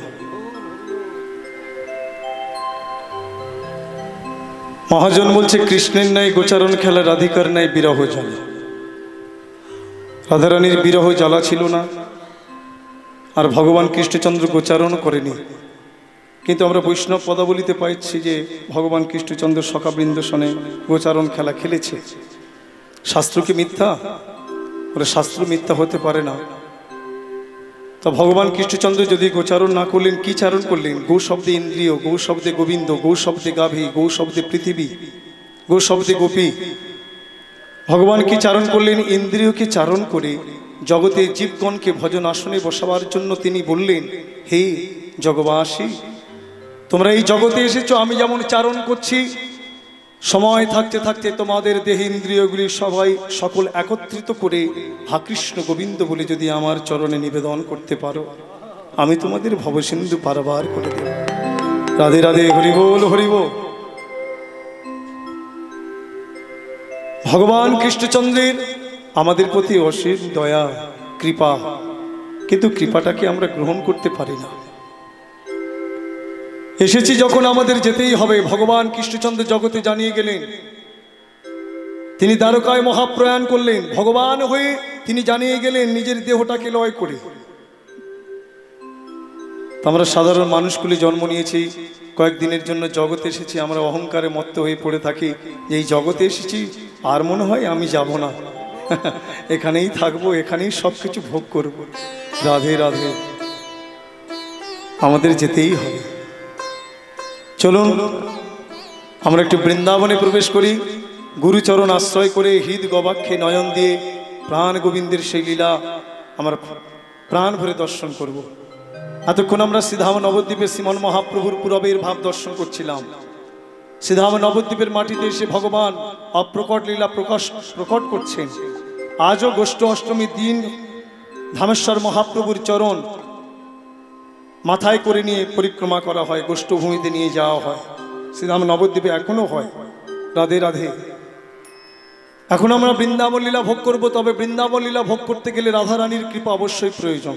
মহাজন বলছে কৃষ্ণের নাই গোচারণ খেলা, রাধিকার নাই বিরহ জ্বালা। রাধারানীর বিরহ জ্বালা ছিল না, আর ভগবান কৃষ্ণচন্দ্র গোচারণ করেনি। কিন্তু আমরা বৈষ্ণব পদাবলিতে পাইছি যে ভগবান কৃষ্ণচন্দ্র সখাবৃন্দ সনে গোচারণ খেলা খেলেছে। শাস্ত্র কি মিথ্যা? ওরা শাস্ত্র মিথ্যা হতে পারে না। তো ভগবান কৃষ্ণচন্দ্র যদি গোচারণ না করলেন, কি চারণ করলেন? গৌ শব্দে ইন্দ্রিয়, গৌ শব্দে গোবিন্দ, গৌ শব্দে গাভী, গৌ শব্দে পৃথিবী, গৌ শব্দে গোপী। ভগবান কি চারণ করলেন? ইন্দ্রিয়কে চারণ করে জগতে জীবগণকে ভজন আসনে বসাবার জন্য তিনি বললেন, হে জগবাসী, তোমরা এই জগতে এসেছো, আমি যেমন চারণ করছি, সময় থাকতে থাকতে তোমাদের দেহ ইন্দ্রিয়গুলি সবাই সকল একত্রিত করে হা কৃষ্ণ গোবিন্দ বলে যদি আমার চরণে নিবেদন করতে পারো, আমি তোমাদের ভবসিন্ধু পারাবার করে দেব। রাধে রাধে, হরি বল হরি বল। ভগবান কৃষ্ণচন্দ্রের আমাদের প্রতি অসীম দয়া, কৃপা, কিন্তু কৃপাটাকে আমরা গ্রহণ করতে পারি না। এসেছি যখন আমাদের যেতেই হবে। ভগবান কৃষ্ণচন্দ্র জগতে জানিয়ে গেলেন, তিনি দ্বারকায় মহাপ্রয়াণ করলেন, ভগবান হয়ে তিনি জানিয়ে গেলেন নিজের দেহটাকে লয় করে। আমরা সাধারণ মানুষগুলি জন্ম নিয়েছি, কয়েকদিনের জন্য জগতে এসেছি, আমরা অহংকারে মত্ত হয়ে পড়ে থাকি যে এই জগতে এসেছি, আর মনে হয় আমি যাব না, এখানেই থাকবো, এখানেই সব কিছু ভোগ করব। রাধে রাধে, আমাদের যেতেই হবে। চলুন আমরা একটু বৃন্দাবনে প্রবেশ করি, গুরুচরণ আশ্রয় করে হৃদ গবাক্ষে নয়ন দিয়ে প্রাণ গোবিন্দের সেই লীলা আমরা প্রাণ ভরে দর্শন করব। এতক্ষণ আমরা শ্রীধাম নবদ্বীপে শ্রীমন মহাপ্রভুর পুরবের ভাব দর্শন করছিলাম। শ্রীধাম নবদ্বীপের মাটিতে এসে ভগবান অপ্রকট লীলা প্রকট করছেন। আজও গোষ্ঠ অষ্টমীর দিন ধামেশ্বর মহাপ্রভুর চরণ মাথায় করে নিয়ে পরিক্রমা করা হয়, গোষ্ঠভূমিতে নিয়ে যাওয়া হয়। শ্রীধাম নবদ্বীপে এখনো হয়। রাধে রাধে। এখন আমরা বৃন্দাবন লীলা ভোগ করব, তবে বৃন্দাবন লীলা ভোগ করতে গেলে রাধারানীর কৃপা অবশ্যই প্রয়োজন।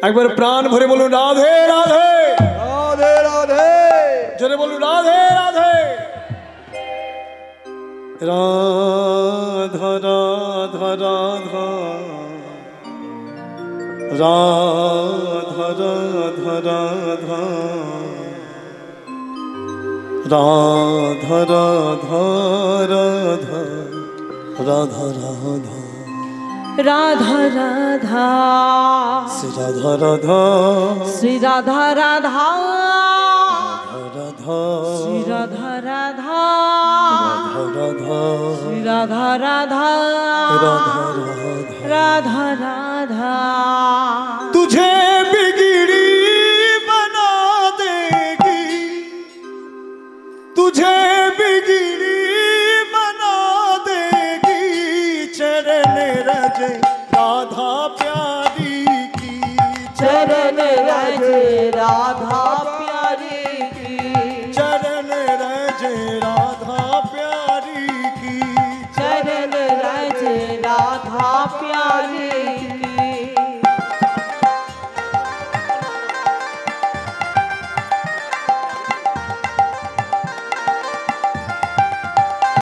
একবার প্রাণ ভরে বলুন রাধে রাধে, রাধে রাধে, জোরে বলুন রাধে রাধে। রাধা রাধা রাধা, রাধা রাধা রাধা, রাধা রাধা রাধা, রাধা রাধা, রাধা রাধা, শ্রী রাধা রাধা, শ্রী রাধা রাধা, রাধা শ্রী রাধা রাধা, রাধা, শ্রী রাধা রাধা, রাধা রাধা, রাধা রাধা।